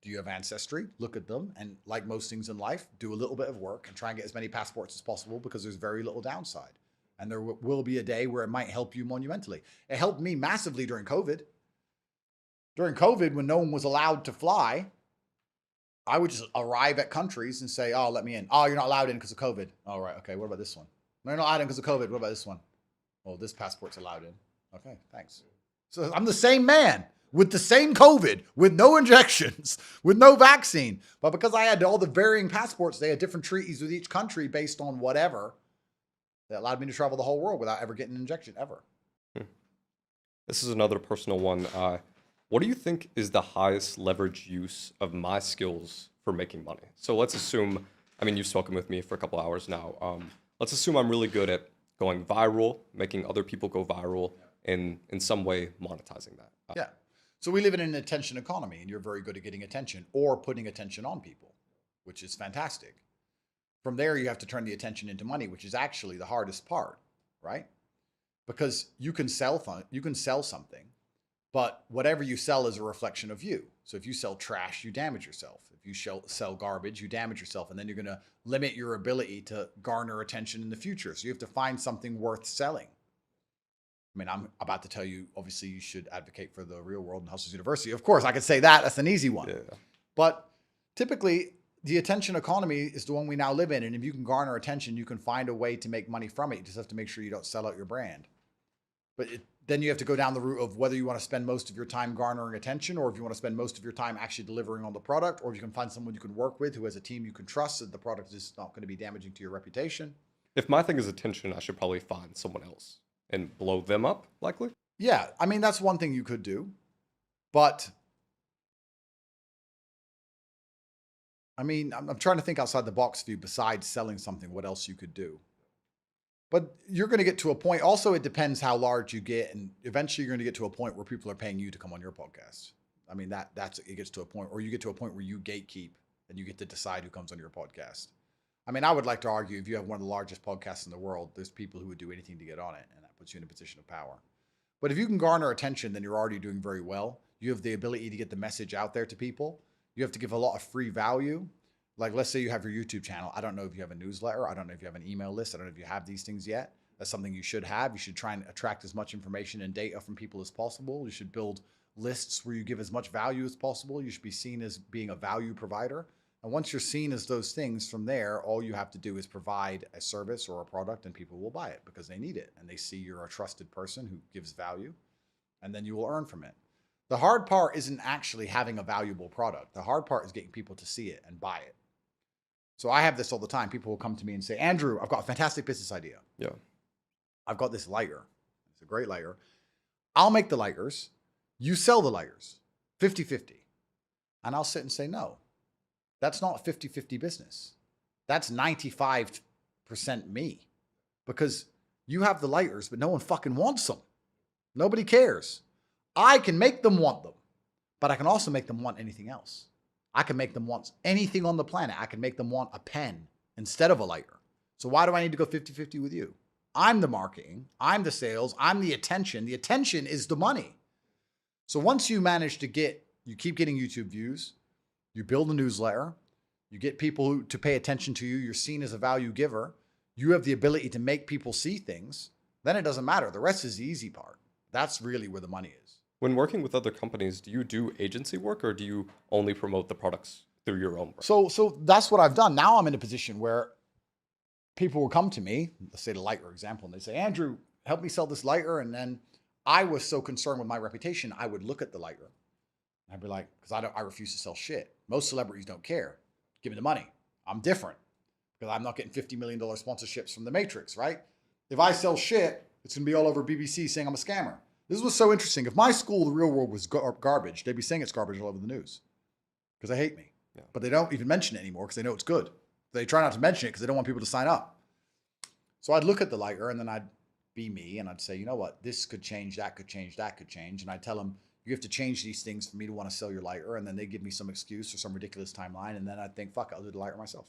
S1: Do you have ancestry? Look at them. And like most things in life, do a little bit of work and try and get as many passports as possible because there's very little downside. And there will be a day where it might help you monumentally. It helped me massively during COVID. During COVID, when no one was allowed to fly, I would just arrive at countries and say, oh, let me in. Oh, you're not allowed in because of COVID. All right. Okay. What about this one? No, you're not allowed in because of COVID. What about this one? Oh, this passport's allowed in. Okay. Thanks. So I'm the same man with the same COVID, with no injections, with no vaccine. But because I had all the varying passports, they had different treaties with each country based on whatever. That allowed me to travel the whole world without ever getting an injection, ever.
S2: This is another personal one. What do you think is the highest leverage use of my skills for making money? So let's assume, I mean, you've spoken with me for a couple hours now. Let's assume I'm really good at going viral, making other people go viral, and in some way monetizing that.
S1: Yeah. So we live in an attention economy, and you're very good at getting attention or putting attention on people, which is fantastic. From there, you have to turn the attention into money, which is actually the hardest part, right? Because you can sell something. But whatever you sell is a reflection of you. So if you sell trash, you damage yourself. If you sell garbage, you damage yourself. And then you're going to limit your ability to garner attention in the future. So you have to find something worth selling. I mean, I'm about to tell you, obviously, you should advocate for the real world and Hustlers University. Of course, I could say that. That's an easy one.
S2: Yeah.
S1: But typically, the attention economy is the one we now live in. And if you can garner attention, you can find a way to make money from it. You just have to make sure you don't sell out your brand. But then you have to go down the route of whether you want to spend most of your time garnering attention or if you want to spend most of your time actually delivering on the product, or if you can find someone you can work with who has a team you can trust that the product is not going to be damaging to your reputation.
S2: If my thing is attention, I should probably find someone else and blow them up, likely.
S1: Yeah, I mean, that's one thing you could do. But, I mean, I'm trying to think outside the box for you besides selling something, what else you could do. But you're going to get to a point. Also, it depends how large you get. And eventually you're going to get to a point where people are paying you to come on your podcast. I mean, it gets to a point, or you get to a point where you gatekeep and you get to decide who comes on your podcast. I mean, I would like to argue if you have one of the largest podcasts in the world, there's people who would do anything to get on it, and that puts you in a position of power. But if you can garner attention, then you're already doing very well. You have the ability to get the message out there to people. You have to give a lot of free value. Like, let's say you have your YouTube channel. I don't know if you have a newsletter. I don't know if you have an email list. I don't know if you have these things yet. That's something you should have. You should try and attract as much information and data from people as possible. You should build lists where you give as much value as possible. You should be seen as being a value provider. And once you're seen as those things, from there, all you have to do is provide a service or a product, and people will buy it because they need it. And they see you're a trusted person who gives value, and then you will earn from it. The hard part isn't actually having a valuable product. The hard part is getting people to see it and buy it. So I have this all the time. People will come to me and say, Andrew, I've got a fantastic business idea.
S2: Yeah.
S1: I've got this lighter. It's a great lighter. I'll make the lighters. You sell the lighters 50-50. And I'll sit and say, no, that's not 50-50 business. That's 95% me. Because you have the lighters, but no one fucking wants them. Nobody cares. I can make them want them, but I can also make them want anything else. I can make them want anything on the planet. I can make them want a pen instead of a lighter. So why do I need to go 50-50 with you? I'm the marketing. I'm the sales. I'm the attention. The attention is the money. So once you manage to you keep getting YouTube views, you build a newsletter, you get people to pay attention to you, you're seen as a value giver, you have the ability to make people see things, then it doesn't matter. The rest is the easy part. That's really where the money is.
S2: When working with other companies, do you do agency work or do you only promote the products through your own work?
S1: So that's what I've done. Now I'm in a position where people will come to me, let's say the lighter example, and they say, Andrew, help me sell this lighter. And then I was so concerned with my reputation, I would look at the lighter. I'd be like, because I refuse to sell shit. Most celebrities don't care. Give me the money. I'm different because I'm not getting $50 million sponsorships from the Matrix, right? If I sell shit, it's going to be all over BBC saying I'm a scammer. This was so interesting. If my school, The Real World, was garbage, they'd be saying it's garbage all over the news because they hate me. Yeah. But they don't even mention it anymore because they know it's good. They try not to mention it because they don't want people to sign up. So I'd look at the lighter and then I'd be me and I'd say, you know what? This could change, that could change, that could change. And I'd tell them, you have to change these things for me to want to sell your lighter. And then they give me some excuse or some ridiculous timeline. And then I'd think, fuck, I'll do the lighter myself.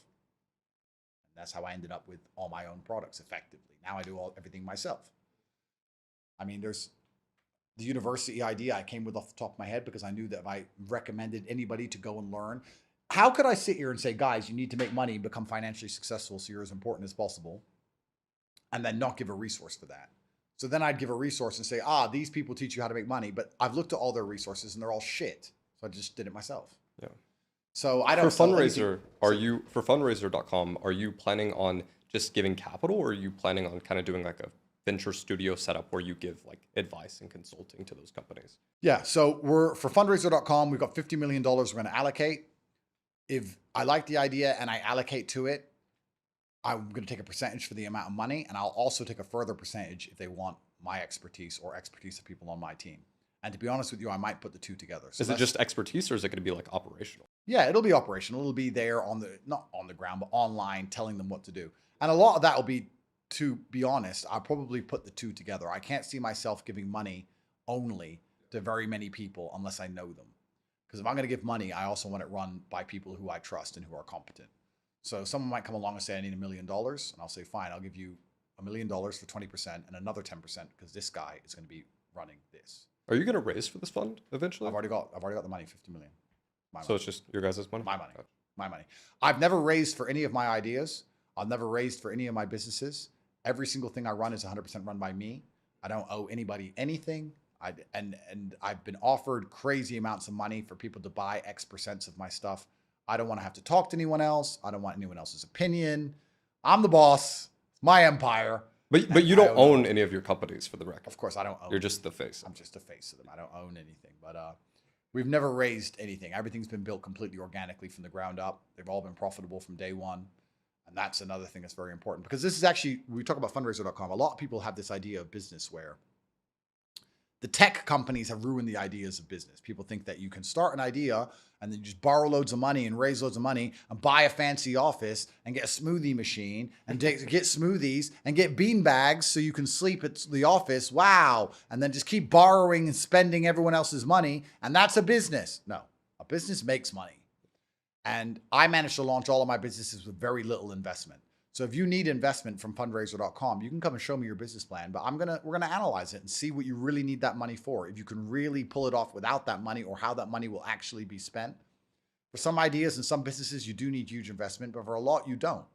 S1: And that's how I ended up with all my own products effectively. Now I do everything myself. I mean, there's the university idea I came with off the top of my head because I knew that if I recommended anybody to go and learn, how could I sit here and say, guys, you need to make money and become financially successful so you're as important as possible, and then not give a resource for that? So then I'd give a resource and say, these people teach you how to make money, but I've looked at all their resources and they're all shit. So I just did it myself. Yeah. So I don't.
S2: For fundraiser, for fundraiser.com, are you planning on just giving capital, or are you planning on kind of doing like a venture studio setup where you give like advice and consulting to those companies?
S1: Yeah. So for fundraiser.com, we've got $50 million we're going to allocate. If I like the idea and I allocate to it, I'm going to take a percentage for the amount of money, and I'll also take a further percentage if they want my expertise or expertise of people on my team. And to be honest with you, I might put the two together. So
S2: is it just expertise, or is it going to be like operational?
S1: Yeah, it'll be operational. It'll be there not on the ground, but online, telling them what to do. And a lot of that will be, to be honest, I'll probably put the two together. I can't see myself giving money only to very many people unless I know them. Because if I'm going to give money, I also want it run by people who I trust and who are competent. So someone might come along and say, I need $1 million. And I'll say, fine, I'll give you $1 million for 20% and another 10% because this guy is going to be running this.
S2: Are you going to raise for this fund eventually?
S1: I've already got the money, 50 million.
S2: So it's just your guys' money?
S1: My money. My money. I've never raised for any of my ideas. I've never raised for any of my businesses. Every single thing I run is 100% run by me. I don't owe anybody anything. And I've been offered crazy amounts of money for people to buy X% of my stuff. I don't want to have to talk to anyone else. I don't want anyone else's opinion. I'm the boss. It's my empire.
S2: But you don't own any of your companies, for the record.
S1: Of course, I don't own.
S2: You're just the face.
S1: I'm just the face of them. I don't own anything. But we've never raised anything. Everything's been built completely organically from the ground up. They've all been profitable from day one. And that's another thing that's very important. Because this is actually, we talk about fundraiser.com. A lot of people have this idea of business where the tech companies have ruined the ideas of business. People think that you can start an idea and then you just borrow loads of money and raise loads of money and buy a fancy office and get a smoothie machine and get smoothies and get bean bags so you can sleep at the office. Wow. And then just keep borrowing and spending everyone else's money. And that's a business. No, a business makes money. And I managed to launch all of my businesses with very little investment. So if you need investment from fundraiser.com, you can come and show me your business plan, but we're gonna analyze it and see what you really need that money for. If you can really pull it off without that money, or how that money will actually be spent. For some ideas and some businesses, you do need huge investment, but for a lot, you don't.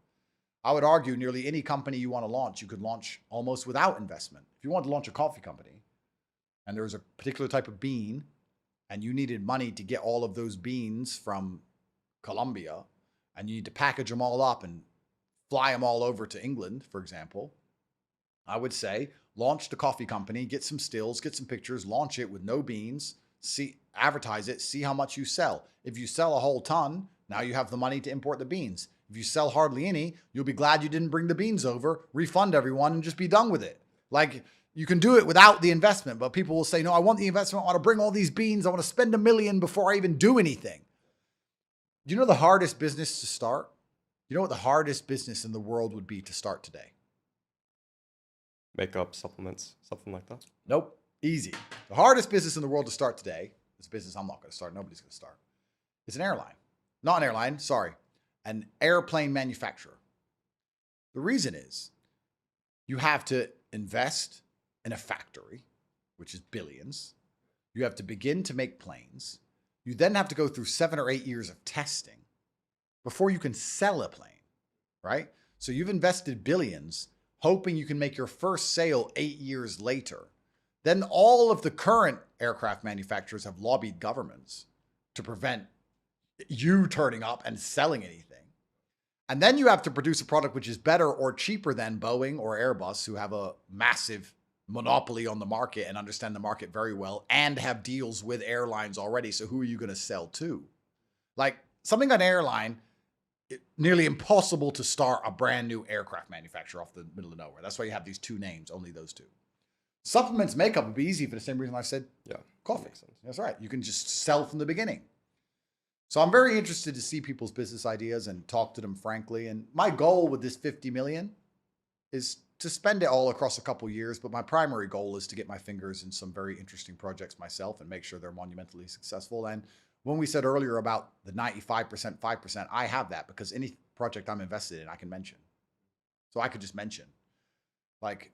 S1: I would argue nearly any company you want to launch, you could launch almost without investment. If you want to launch a coffee company and there was a particular type of bean and you needed money to get all of those beans from Colombia, and you need to package them all up and fly them all over to England, for example, I would say launch the coffee company, get some stills, get some pictures, launch it with no beans, advertise it, see how much you sell. If you sell a whole ton, now you have the money to import the beans. If you sell hardly any, you'll be glad you didn't bring the beans over, refund everyone, and just be done with it. Like, you can do it without the investment, but people will say, no, I want the investment. I want to bring all these beans. I want to spend $1 million before I even do anything. You know the hardest business to start? You know what the hardest business in the world would be to start today?
S2: Makeup, supplements, something like that.
S1: Nope. Easy. The hardest business in the world to start today, this business I'm not going to start, nobody's going to start, is an airline. Not an airline, sorry. An airplane manufacturer. The reason is you have to invest in a factory, which is billions. You have to begin to make planes. You then have to go through 7 or 8 years of testing before you can sell a plane, right? So you've invested billions hoping you can make your first sale 8 years later. Then all of the current aircraft manufacturers have lobbied governments to prevent you turning up and selling anything. And then you have to produce a product which is better or cheaper than Boeing or Airbus, who have a massive monopoly on the market and understand the market very well and have deals with airlines already. So who are you going to sell to? Like, something on airline, nearly impossible to start a brand new aircraft manufacturer off the middle of nowhere. That's why you have these two names, only those two. Supplements, makeup would be easy for the same reason I said coffee.
S2: Makes sense.
S1: That's right. You can just sell from the beginning. So I'm very interested to see people's business ideas and talk to them frankly. And my goal with this 50 million is to spend it all across a couple years. But my primary goal is to get my fingers in some very interesting projects myself and make sure they're monumentally successful. And when we said earlier about the 95%, 5%, I have that because any project I'm invested in, I can mention. So I could just mention, like,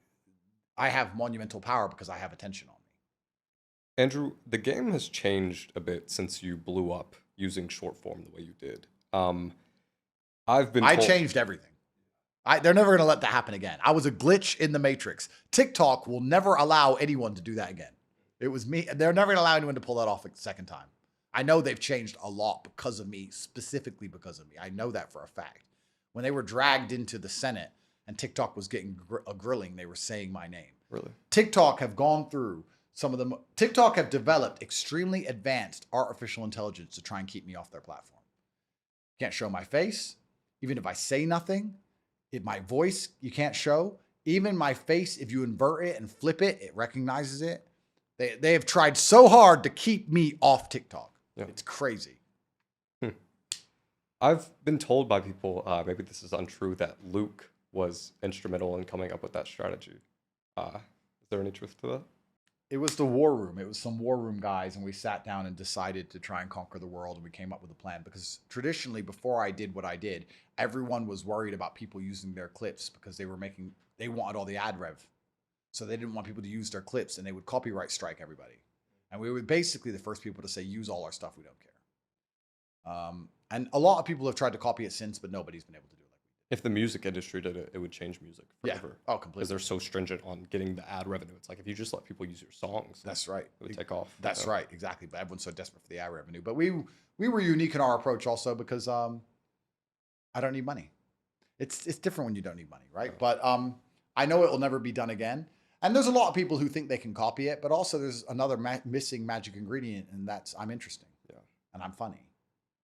S1: I have monumental power because I have attention on me.
S2: Andrew, the game has changed a bit since you blew up using short form the way you did.
S1: I changed everything. They're never going to let that happen again. I was a glitch in the matrix. TikTok will never allow anyone to do that again. It was me. They're never going to allow anyone to pull that off a second time. I know they've changed a lot because of me, specifically because of me. I know that for a fact. When they were dragged into the Senate and TikTok was getting a grilling, they were saying my name.
S2: Really?
S1: TikTok have gone through some of them. TikTok have developed extremely advanced artificial intelligence to try and keep me off their platform. Can't show my face. Even if I say nothing, my voice, you can't show. Even my face, if you invert it and flip it, it recognizes it. They have tried so hard to keep me off TikTok. Yeah. It's crazy.
S2: I've been told by people, maybe this is untrue, that Luke was instrumental in coming up with that strategy. Is there any truth to that?
S1: It was the war room. It was some war room guys, and we sat down and decided to try and conquer the world, and we came up with a plan. Because traditionally, before I did what I did, everyone was worried about people using their clips because they wanted all the ad rev. So they didn't want people to use their clips, and they would copyright strike everybody. And we were basically the first people to say, use all our stuff, we don't care. And a lot of people have tried to copy it since, but nobody's been able to do it.
S2: If the music industry did it, it would change music forever.
S1: Yeah. Oh, completely.
S2: Because they're so stringent on getting the ad revenue. It's like if you just let people use your songs,
S1: that's right,
S2: it would take off.
S1: That's right, exactly. But everyone's so desperate for the ad revenue. But we were unique in our approach also because I don't need money. It's different when you don't need money, right? Yeah. But I know it will never be done again. And there's a lot of people who think they can copy it, but also there's another missing magic ingredient, and that's I'm interesting.
S2: Yeah.
S1: And I'm funny.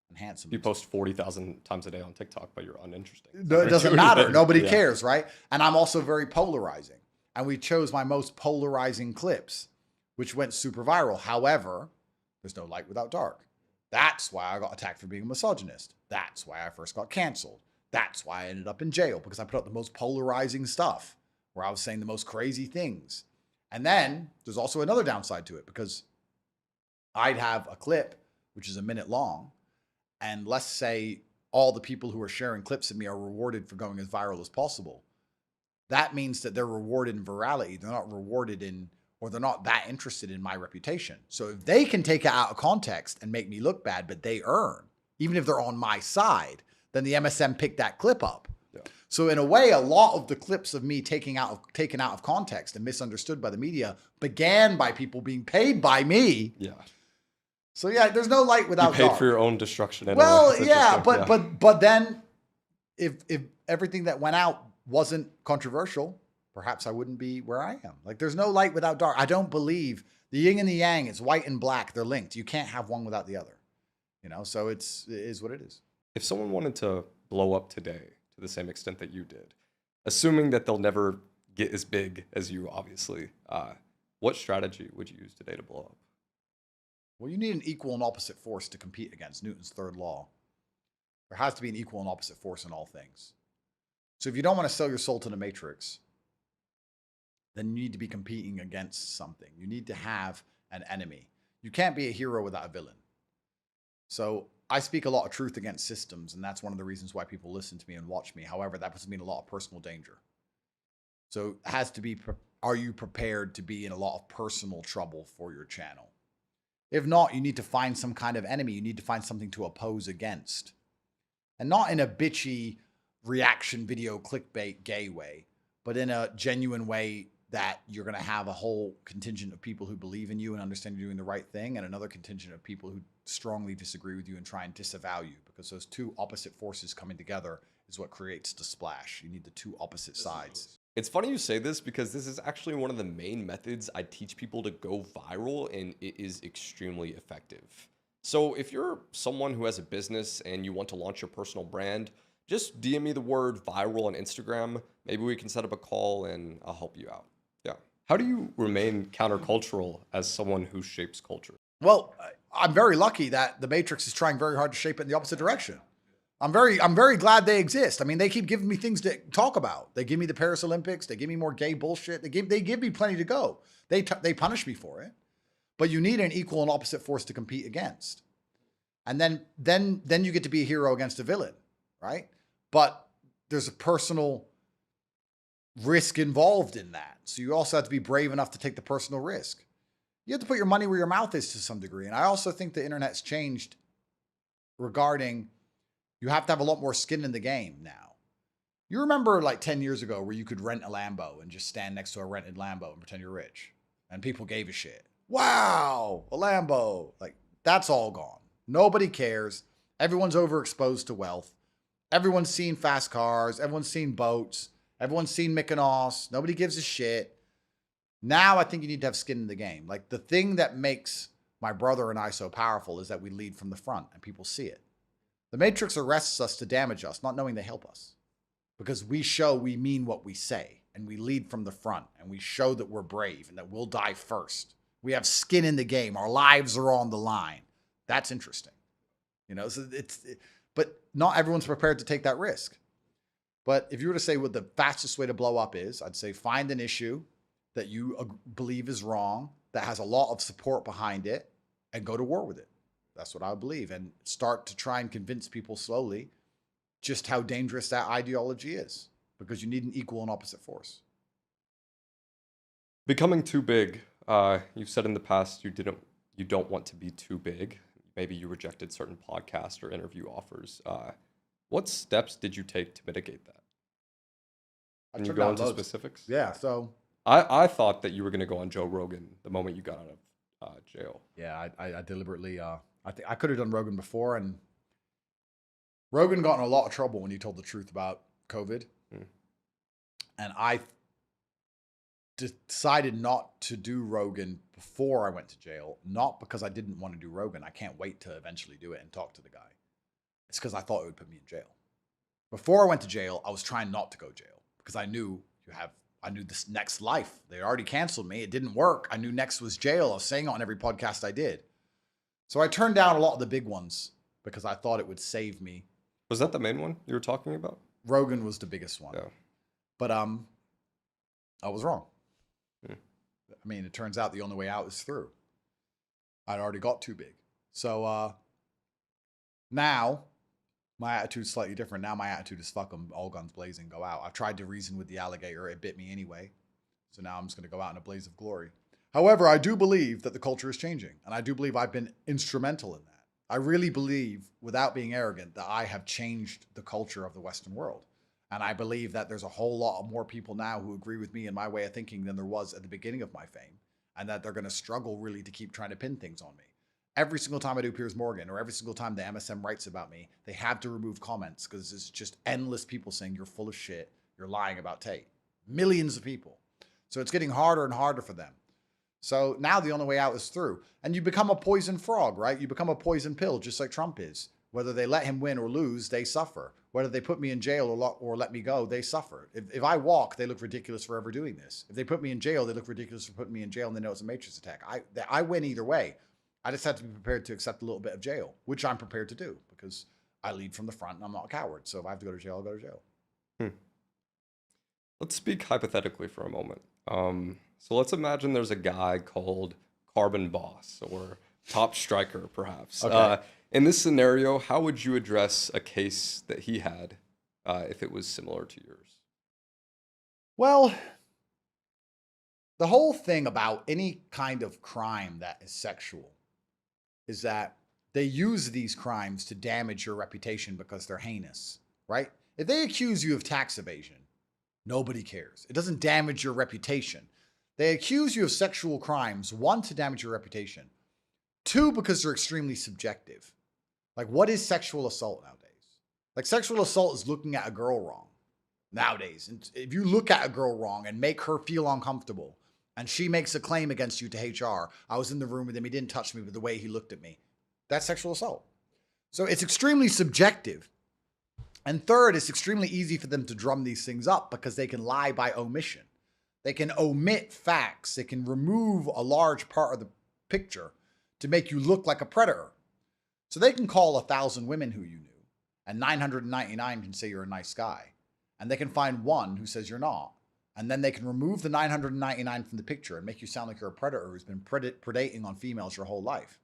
S1: And handsome.
S2: You post 40,000 times a day on TikTok, but you're uninteresting.
S1: It doesn't matter. Nobody cares, right? And I'm also very polarizing. And we chose my most polarizing clips, which went super viral. However, there's no light without dark. That's why I got attacked for being a misogynist. That's why I first got canceled. That's why I ended up in jail, because I put out the most polarizing stuff where I was saying the most crazy things. And then there's also another downside to it, because I'd have a clip, which is a minute long, and let's say all the people who are sharing clips of me are rewarded for going as viral as possible, that means that they're rewarded in virality. They're not rewarded in, or they're not that interested in my reputation. So if they can take it out of context and make me look bad, but they earn, even if they're on my side, then the MSM picked that clip up.
S2: Yeah.
S1: So in a way, a lot of the clips of me taken out of context and misunderstood by the media began by people being paid by me.
S2: Yeah.
S1: So yeah, there's no light without
S2: You paid
S1: dark.
S2: for your own destruction. In
S1: Well,
S2: a way. It's
S1: yeah,
S2: interesting.
S1: but then if everything that went out wasn't controversial, perhaps I wouldn't be where I am. Like, there's no light without dark. I don't believe the yin and the yang. It's white and black. They're linked. You can't have one without the other. You know, so it is what it is.
S2: If someone wanted to blow up today to the same extent that you did, assuming that they'll never get as big as you, obviously, what strategy would you use today to blow up?
S1: Well, you need an equal and opposite force to compete against. Newton's third law. There has to be an equal and opposite force in all things. So if you don't want to sell your soul to the matrix, then you need to be competing against something. You need to have an enemy. You can't be a hero without a villain. So I speak a lot of truth against systems, and that's one of the reasons why people listen to me and watch me. However, that puts me in a lot of personal danger. So it has to be, are you prepared to be in a lot of personal trouble for your channel? If not, you need to find some kind of enemy. You need to find something to oppose against. And not in a bitchy reaction video clickbait gay way, but in a genuine way that you're going to have a whole contingent of people who believe in you and understand you're doing the right thing, and another contingent of people who strongly disagree with you and try and disavow you, because those two opposite forces coming together is what creates the splash. You need the two opposite sides.
S2: It's funny you say this because this is actually one of the main methods I teach people to go viral, and it is extremely effective. So if you're someone who has a business and you want to launch your personal brand, just DM me the word viral on Instagram. Maybe we can set up a call and I'll help you out. Yeah. How do you remain countercultural as someone who shapes culture?
S1: Well, I'm very lucky that the Matrix is trying very hard to shape it in the opposite direction. I'm very glad they exist. I mean, they keep giving me things to talk about. They give me the Paris Olympics. They give me more gay bullshit. They give me plenty to go. They punish me for it. But you need an equal and opposite force to compete against. And then you get to be a hero against a villain, right? But there's a personal risk involved in that. So you also have to be brave enough to take the personal risk. You have to put your money where your mouth is to some degree. And I also think the internet's changed regarding, you have to have a lot more skin in the game now. You remember like 10 years ago where you could rent a Lambo and just stand next to a rented Lambo and pretend you're rich. And people gave a shit. Wow, a Lambo. Like, that's all gone. Nobody cares. Everyone's overexposed to wealth. Everyone's seen fast cars. Everyone's seen boats. Everyone's seen Mykonos. Nobody gives a shit. Now I think you need to have skin in the game. Like, the thing that makes my brother and I so powerful is that we lead from the front and people see it. The Matrix arrests us to damage us, not knowing they help us. Because we show we mean what we say, and we lead from the front, and we show that we're brave and that we'll die first. We have skin in the game. Our lives are on the line. That's interesting. You know, so but not everyone's prepared to take that risk. But if you were to say what the fastest way to blow up is, I'd say find an issue that you believe is wrong, that has a lot of support behind it, and go to war with it. That's what I believe. And start to try and convince people slowly just how dangerous that ideology is, because you need an equal and opposite force.
S2: Becoming too big. You've said in the past you don't want to be too big. Maybe you rejected certain podcast or interview offers. What steps did you take to mitigate that? Can you go into specifics?
S1: Yeah, so
S2: I thought that you were going to go on Joe Rogan the moment you got out of jail.
S1: yeah, I deliberately, I think I could have done Rogan before, and Rogan got in a lot of trouble when he told the truth about COVID. And I decided not to do Rogan before I went to jail, not because I didn't want to do Rogan. I can't wait to eventually do it and talk to the guy. It's because I thought it would put me in jail. Before I went to jail, I was trying not to go to jail because I knew this next life. They already canceled me. It didn't work. I knew next was jail. I was saying it on every podcast I did. So I turned down a lot of the big ones because I thought it would save me.
S2: Was that the main one you were talking about?
S1: Rogan was the biggest one.
S2: Yeah.
S1: But I was wrong. I mean, it turns out the only way out is through. I'd already got too big. So Now, my attitude's slightly different. Now my attitude is fuck them, all guns blazing, go out. I've tried to reason with the alligator. It bit me anyway. So now I'm just going to go out in a blaze of glory. However, I do believe that the culture is changing. And I do believe I've been instrumental in that. I really believe, without being arrogant, that I have changed the culture of the Western world. And I believe that there's a whole lot more people now who agree with me and my way of thinking than there was at the beginning of my fame. And that they're going to struggle really to keep trying to pin things on me. Every single time I do Piers Morgan, or every single time the MSM writes about me, they have to remove comments because it's just endless people saying you're full of shit, you're lying about Tate. Millions of people. So it's getting harder and harder for them. So now the only way out is through. And you become a poison frog, right? You become a poison pill, just like Trump is. Whether they let him win or lose, they suffer. Whether they put me in jail or let me go, they suffer. If I walk, they look ridiculous for ever doing this. If they put me in jail, they look ridiculous for putting me in jail and they know it's a matrix attack. I win either way. I just have to be prepared to accept a little bit of jail, which I'm prepared to do because I lead from the front and I'm not a coward. So if I have to go to jail, I'll go to jail.
S2: Let's speak hypothetically for a moment. So let's imagine there's a guy called Carbon Boss or Top Striker, perhaps.
S1: Okay.
S2: In this scenario, how would you address a case that he had if it was similar to yours?
S1: Well, the whole thing about any kind of crime that is sexual is that they use these crimes to damage your reputation because they're heinous, right? If they accuse you of tax evasion, nobody cares. It doesn't damage your reputation. They accuse you of sexual crimes, one, to damage your reputation, two, because they're extremely subjective. Like, what is sexual assault nowadays? Like, sexual assault is looking at a girl wrong nowadays. And if you look at a girl wrong and make her feel uncomfortable, and she makes a claim against you to HR, I was in the room with him, he didn't touch me, but the way he looked at me, that's sexual assault. So it's extremely subjective. And third, it's extremely easy for them to drum these things up because they can lie by omission. They can omit facts. They can remove a large part of the picture to make you look like a predator. So they can call 1,000 women who you knew, and 999 can say you're a nice guy. And they can find one who says you're not. And then they can remove the 999 from the picture and make you sound like you're a predator who's been predating on females your whole life.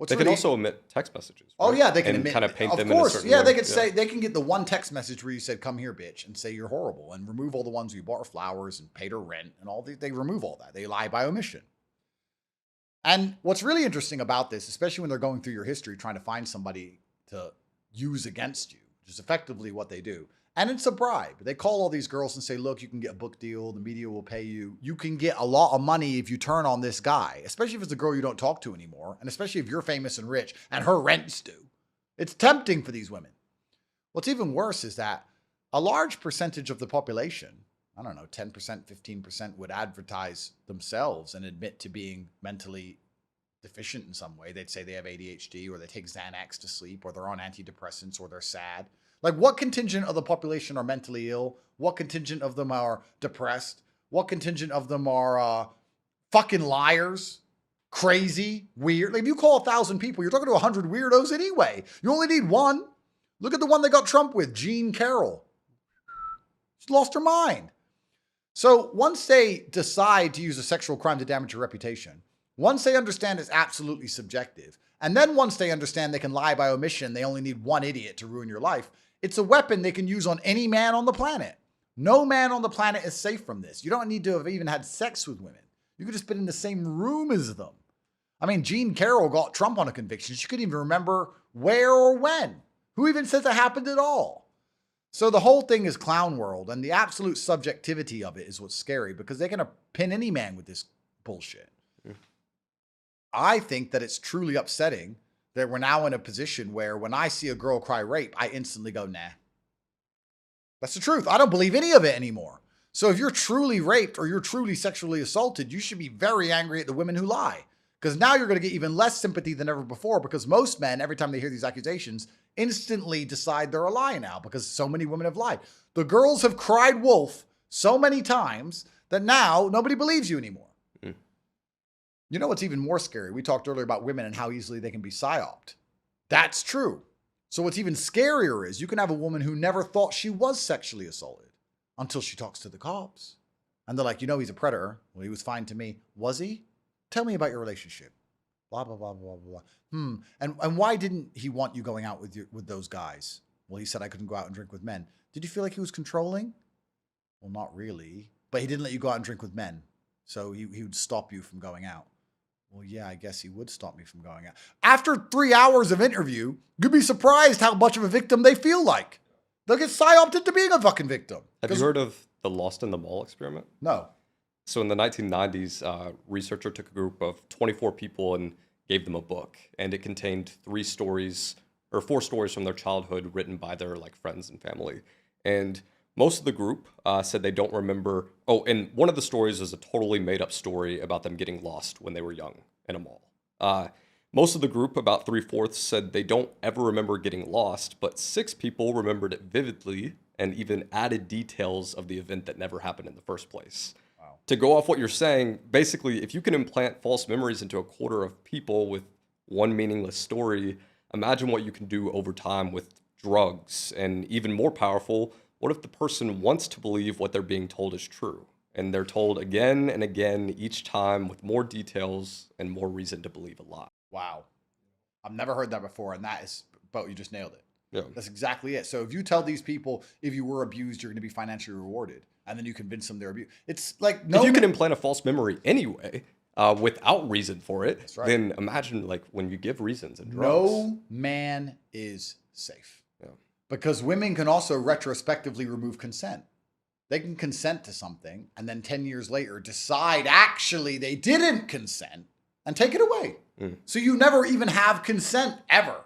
S2: They can also omit text messages.
S1: Oh
S2: right?
S1: yeah, they can
S2: and
S1: omit,
S2: kind of paint
S1: of
S2: them
S1: course,
S2: in a certain
S1: yeah,
S2: way.
S1: they could say they can get the one text message where you said "come here, bitch" and say you're horrible, and remove all the ones where you bought her flowers and paid her rent and all. They remove all that. They lie by omission. And what's really interesting about this, especially when they're going through your history trying to find somebody to use against you, which is effectively what they do. And it's a bribe. They call all these girls and say, look, you can get a book deal. The media will pay you. You can get a lot of money if you turn on this guy, especially if it's a girl you don't talk to anymore. And especially if you're famous and rich and her rent's due. It's tempting for these women. What's even worse is that a large percentage of the population, I don't know, 10%, 15% would advertise themselves and admit to being mentally deficient in some way. They'd say they have ADHD or they take Xanax to sleep or they're on antidepressants or they're sad. Like, what contingent of the population are mentally ill? What contingent of them are depressed? What contingent of them are fucking liars? Crazy? Weird? Like, if you call 1,000 people, you're talking to 100 weirdos anyway. You only need one. Look at the one they got Trump with, Jean Carroll. She's lost her mind. So once they decide to use a sexual crime to damage your reputation, once they understand it's absolutely subjective, and then once they understand they can lie by omission, they only need one idiot to ruin your life, it's a weapon they can use on any man on the planet. No man on the planet is safe from this. You don't need to have even had sex with women. You could just been in the same room as them. I mean, Jean Carroll got Trump on a conviction. She couldn't even remember where or when. Who even says it happened at all? So the whole thing is clown world, and the absolute subjectivity of it is what's scary because they're going to pin any man with this bullshit. I think that it's truly upsetting that we're now in a position where when I see a girl cry rape, I instantly go, nah. That's the truth. I don't believe any of it anymore. So if you're truly raped or you're truly sexually assaulted, you should be very angry at the women who lie. Because now you're going to get even less sympathy than ever before because most men, every time they hear these accusations, instantly decide they're a lie now because so many women have lied. The girls have cried wolf so many times that now nobody believes you anymore. You know what's even more scary? We talked earlier about women and how easily they can be psyoped. That's true. So what's even scarier is you can have a woman who never thought she was sexually assaulted until she talks to the cops. And they're like, you know, he's a predator. Well, he was fine to me. Was he? Tell me about your relationship. Blah, blah, blah, blah, blah, blah. And why didn't he want you going out with those guys? Well, he said I couldn't go out and drink with men. Did you feel like he was controlling? Well, not really. But he didn't let you go out and drink with men. So he would stop you from going out. Well, yeah, I guess he would stop me from going out. After 3 hours of interview, you'd be surprised how much of a victim they feel like. They'll get psyoped into being a fucking victim.
S2: Have you heard of the Lost in the Mall experiment?
S1: No.
S2: So in the 1990s, a researcher took a group of 24 people and gave them a book, and it contained 4 stories from their childhood written by their like friends and family. And most of the group said they don't remember. Oh, and one of the stories is a totally made up story about them getting lost when they were young in a mall. Most of the group, about 3/4, said they don't ever remember getting lost, but 6 people remembered it vividly and even added details of the event that never happened in the first place.
S1: Wow.
S2: To go off what you're saying, basically, if you can implant false memories into a quarter of people with one meaningless story, imagine what you can do over time with drugs. And even more powerful, what if the person wants to believe what they're being told is true? And they're told again and again each time with more details and more reason to believe a lie.
S1: Wow. I've never heard that before, and that is, Bo, you just nailed it.
S2: Yeah.
S1: That's exactly it. So if you tell these people, if you were abused, you're going to be financially rewarded, and then you convince them they're abused. It's like, no.
S2: If you can implant a false memory anyway, without reason for it,
S1: That's right.
S2: then imagine like when you give reasons and drugs.
S1: No man is safe.
S2: Yeah.
S1: Because women can also retrospectively remove consent. They can consent to something and then 10 years later decide actually they didn't consent and take it away. So you never even have consent ever.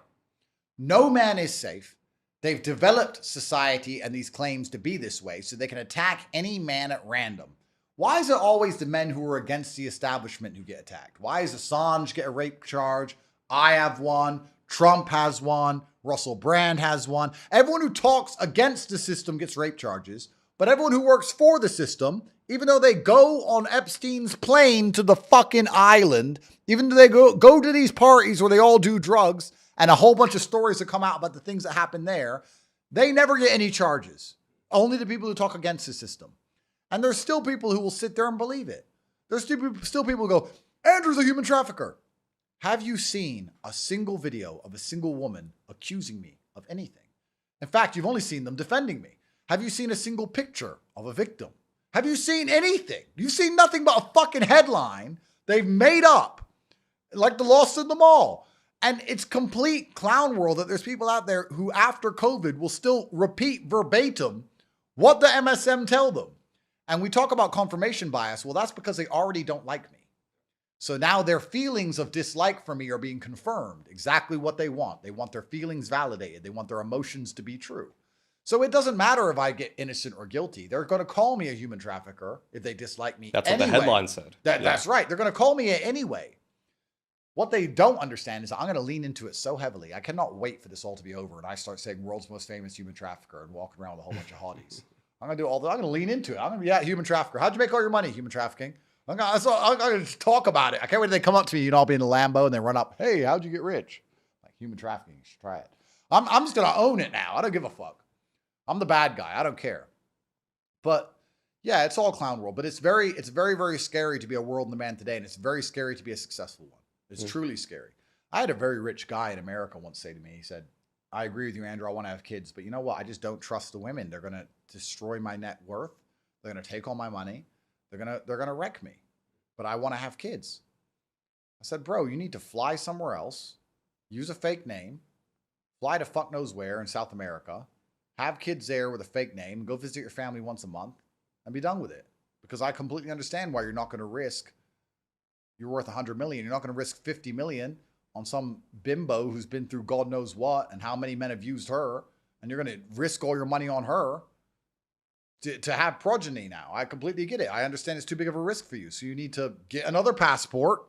S1: No man is safe. They've developed society and these claims to be this way so they can attack any man at random. Why is it always the men who are against the establishment who get attacked? Why does Assange get a rape charge? I have one. Trump has one. Russell Brand has one. Everyone who talks against the system gets rape charges. But everyone who works for the system, even though they go on Epstein's plane to the fucking island, even though they go to these parties where they all do drugs and a whole bunch of stories that come out about the things that happen there, they never get any charges. Only the people who talk against the system. And there's still people who will sit there and believe it. There's still people who go, Andrew's a human trafficker. Have you seen a single video of a single woman accusing me of anything? In fact, you've only seen them defending me. Have you seen a single picture of a victim? Have you seen anything? You've seen nothing but a fucking headline they've made up, like the Lost in the Mall. And it's complete clown world that there's people out there who after COVID will still repeat verbatim what the MSM tell them. And we talk about confirmation bias. Well, that's because they already don't like me. So now their feelings of dislike for me are being confirmed. Exactly what they want. They want their feelings validated. They want their emotions to be true. So it doesn't matter if I get innocent or guilty. They're going to call me a human trafficker if they dislike me.
S2: That's
S1: anyway.
S2: what the headline said.
S1: That's right. They're going to call me it anyway. What they don't understand is I'm going to lean into it so heavily. I cannot wait for this all to be over and I start saying world's most famous human trafficker and walking around with a whole bunch of hotties. I'm going to do all that. I'm going to lean into it. I'm going to be that human trafficker. How'd you make all your money, human trafficking? I'm going to talk about it. I can't wait till they come up to me. I'll be in a Lambo and they run up. Hey, how'd you get rich? Like human trafficking. You should try it. I'm just going to own it now. I don't give a fuck. I'm the bad guy. I don't care. But yeah, it's all clown world. But it's very, very scary to be a world and a man today. And it's very scary to be a successful one. It's truly scary. I had a very rich guy in America once say to me, he said, I agree with you, Andrew. I want to have kids. But you know what? I just don't trust the women. They're going to destroy my net worth. They're going to take all my money. They're going to wreck me. But I want to have kids. I said, bro, you need to fly somewhere else. Use a fake name. Fly to fuck knows where in South America. Have kids there with a fake name. Go visit your family once a month. And be done with it. Because I completely understand why you're not going to risk. You're worth 100 million. You're not going to risk 50 million on some bimbo who's been through God knows what and how many men have used her. And you're going to risk all your money on her to have progeny now. I completely get it. I understand it's too big of a risk for you. So you need to get another passport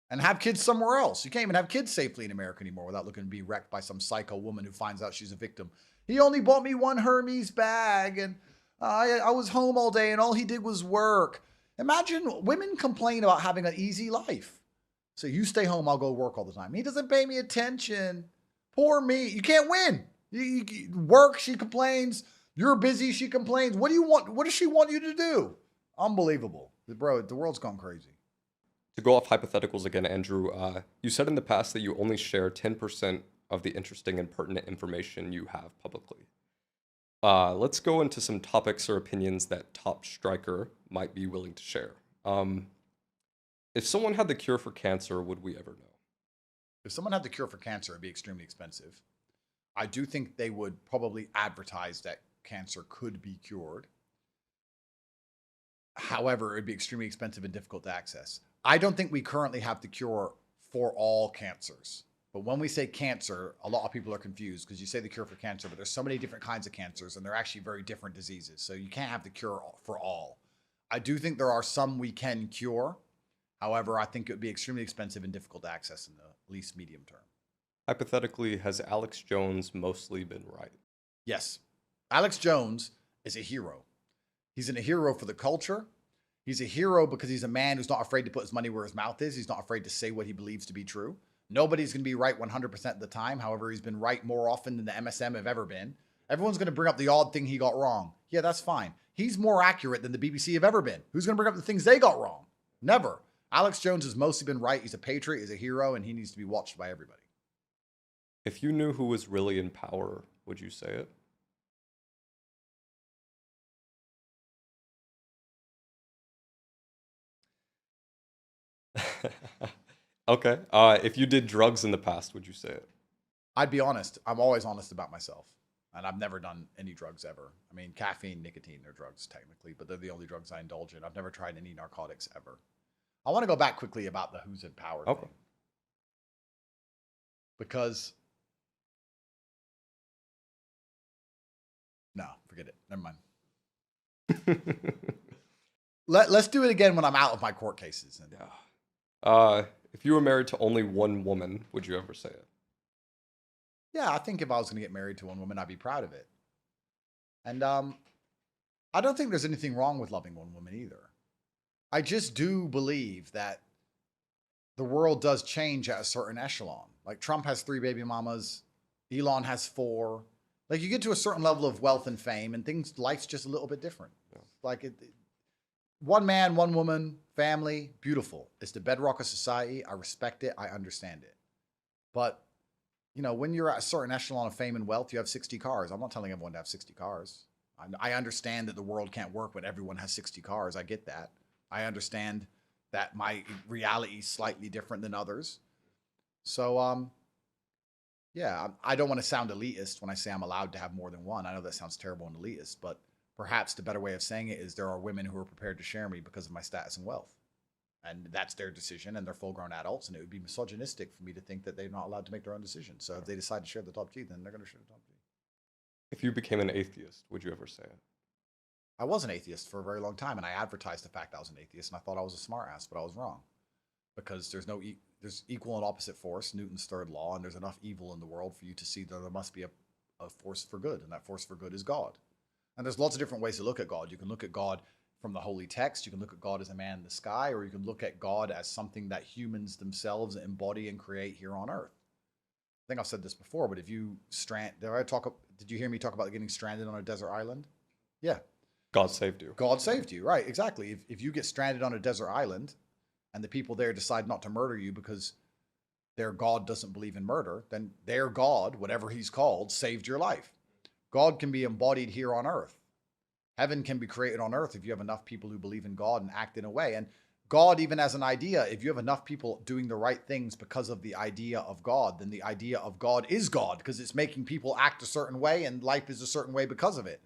S1: and have kids somewhere else. You can't even have kids safely in America anymore without looking to be wrecked by some psycho woman who finds out she's a victim. He only bought me one Hermes bag and I was home all day and all he did was work. Imagine women complain about having an easy life. So you stay home, I'll go work all the time. He doesn't pay me attention. Poor me. You can't win. You work, she complains. You're busy, she complains. What do you want? What does she want you to do? Unbelievable. Bro, the world's gone crazy.
S2: To go off hypotheticals again, Andrew, you said in the past that you only share 10% of the interesting and pertinent information you have publicly. Let's go into some topics or opinions that Top Striker might be willing to share. If someone had the cure for cancer, would we ever know?
S1: If someone had the cure for cancer, it'd be extremely expensive. I do think they would probably advertise that cancer could be cured. However, it would be extremely expensive and difficult to access. I don't think we currently have the cure for all cancers. But when we say cancer, a lot of people are confused because you say the cure for cancer, but there's so many different kinds of cancers and they're actually very different diseases. So you can't have the cure for all. I do think there are some we can cure. However, I think it would be extremely expensive and difficult to access in the least medium term.
S2: Hypothetically, has Alex Jones mostly been right?
S1: Yes. Alex Jones is a hero. He's a hero for the culture. He's a hero because he's a man who's not afraid to put his money where his mouth is. He's not afraid to say what he believes to be true. Nobody's going to be right 100% of the time. However, he's been right more often than the MSM have ever been. Everyone's going to bring up the odd thing he got wrong. Yeah, that's fine. He's more accurate than the BBC have ever been. Who's going to bring up the things they got wrong? Never. Alex Jones has mostly been right. He's a patriot, he's a hero, and he needs to be watched by everybody.
S2: If you knew who was really in power, would you say it? Okay. If you did drugs in the past, would you say it?
S1: I'd be honest. I'm always honest about myself. And I've never done any drugs ever. I mean, caffeine, nicotine, they're drugs technically, but they're the only drugs I indulge in. I've never tried any narcotics ever. I want to go back quickly about the who's in power
S2: Okay.
S1: thing. Because, no, forget it. Never mind. Let's do it again when I'm out of my court cases. And
S2: Yeah. If you were married to only one woman, would you ever say it?
S1: yeah, I think if I was going to get married to one woman, I'd be proud of it. And I don't think there's anything wrong with loving one woman either. I just do believe that the world does change at a certain echelon. Like Trump has 3 baby mamas, Elon has 4. Like you get to a certain level of wealth and fame, and life's just a little bit different.
S2: Yeah.
S1: Like one man, one woman, family, beautiful. It's the bedrock of society. I respect it. I understand it. But you know, when you're at a certain echelon of fame and wealth, you have 60 cars. I'm not telling everyone to have 60 cars. I understand that the world can't work when everyone has 60 cars. I get that. I understand that my reality is slightly different than others. So, yeah, I don't want to sound elitist when I say I'm allowed to have more than one. I know that sounds terrible and elitist, but perhaps the better way of saying it is there are women who are prepared to share me because of my status and wealth. And that's their decision, and they're full-grown adults, and it would be misogynistic for me to think that they're not allowed to make their own decisions. So if they decide to share the top G, then they're going to share the top G.
S2: If you became an atheist, would you ever say it?
S1: I was an atheist for a very long time, and I advertised the fact I was an atheist, and I thought I was a smart ass, but I was wrong. Because there's equal and opposite force, Newton's third law, and there's enough evil in the world for you to see that there must be a force for good, and that force for good is God. And there's lots of different ways to look at God. You can look at God from the holy text, you can look at God as a man in the sky, or you can look at God as something that humans themselves embody and create here on earth. I think I've said this before, but if you did you hear me talk about getting stranded on a desert island? Yeah.
S2: God saved you.
S1: God saved you, right, exactly. If you get stranded on a desert island and the people there decide not to murder you because their God doesn't believe in murder, then their God, whatever he's called, saved your life. God can be embodied here on earth. Heaven can be created on earth if you have enough people who believe in God and act in a way. And God, even as an idea, if you have enough people doing the right things because of the idea of God, then the idea of God is God because it's making people act a certain way and life is a certain way because of it.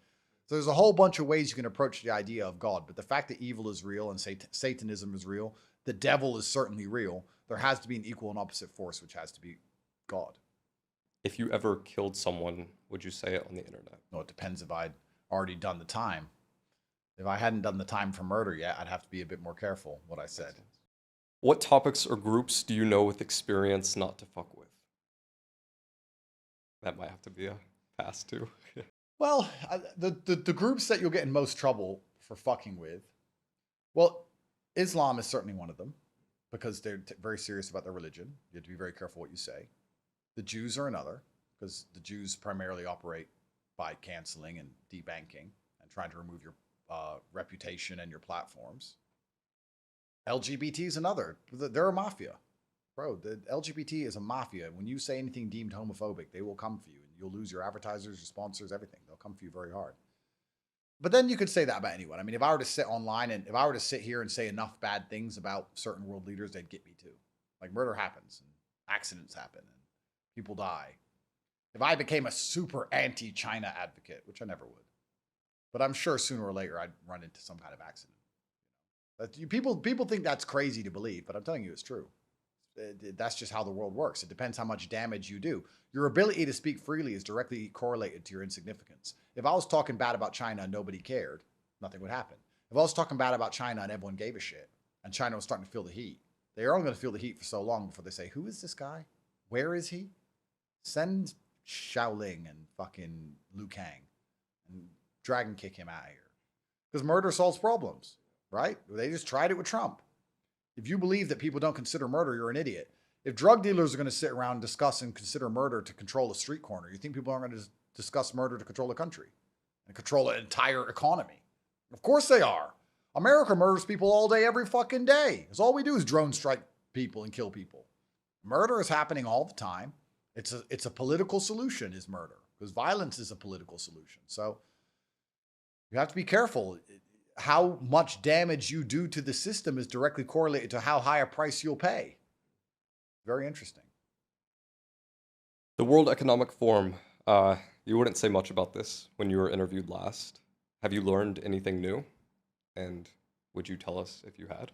S1: So there's a whole bunch of ways you can approach the idea of God. But the fact that evil is real and Satanism is real, the devil is certainly real, there has to be an equal and opposite force, which has to be God.
S2: If you ever killed someone, would you say it on the internet?
S1: No, it depends if I'd already done the time. If I hadn't done the time for murder yet, I'd have to be a bit more careful what I said.
S2: What topics or groups do you know with experience not to fuck with? That might have to be a pass too.
S1: Well, the groups that you'll get in most trouble for fucking with, well, Islam is certainly one of them because they're very serious about their religion. You have to be very careful what you say. The Jews are another because the Jews primarily operate by canceling and debanking and trying to remove your reputation and your platforms. LGBT is another. They're a mafia. Bro, the LGBT is a mafia. When you say anything deemed homophobic, they will come for you. And you'll lose your advertisers, your sponsors, everything. They'll come for you very hard. But then you could say that about anyone. I mean, if I were to sit online and if I were to sit here and say enough bad things about certain world leaders, they'd get me too. Like murder happens and accidents happen and people die. If I became a super anti-China advocate, which I never would, but I'm sure sooner or later I'd run into some kind of accident. People think that's crazy to believe, but I'm telling you it's true. That's just how the world works. It depends how much damage you do. Your ability to speak freely is directly correlated to your insignificance. If I was talking bad about China and nobody cared, nothing would happen. If I was talking bad about China and everyone gave a shit, and China was starting to feel the heat, they are only going to feel the heat for so long before they say, who is this guy? Where is he? Send Xiaoling and fucking Liu Kang and dragon kick him out of here. Because murder solves problems, right? They just tried it with Trump. If you believe that people don't consider murder, you're an idiot. If drug dealers are going to sit around and discuss and consider murder to control a street corner, you think people aren't going to discuss murder to control a country and control an entire economy? Of course they are. America murders people all day, every fucking day. Because all we do is drone strike people and kill people. Murder is happening all the time. It's a political solution, is murder. Because violence is a political solution. So you have to be careful. How much damage you do to the system is directly correlated to how high a price you'll pay. Very interesting.
S2: The World Economic Forum, you wouldn't say much about this when you were interviewed last. Have you learned anything new? And would you tell us if you had?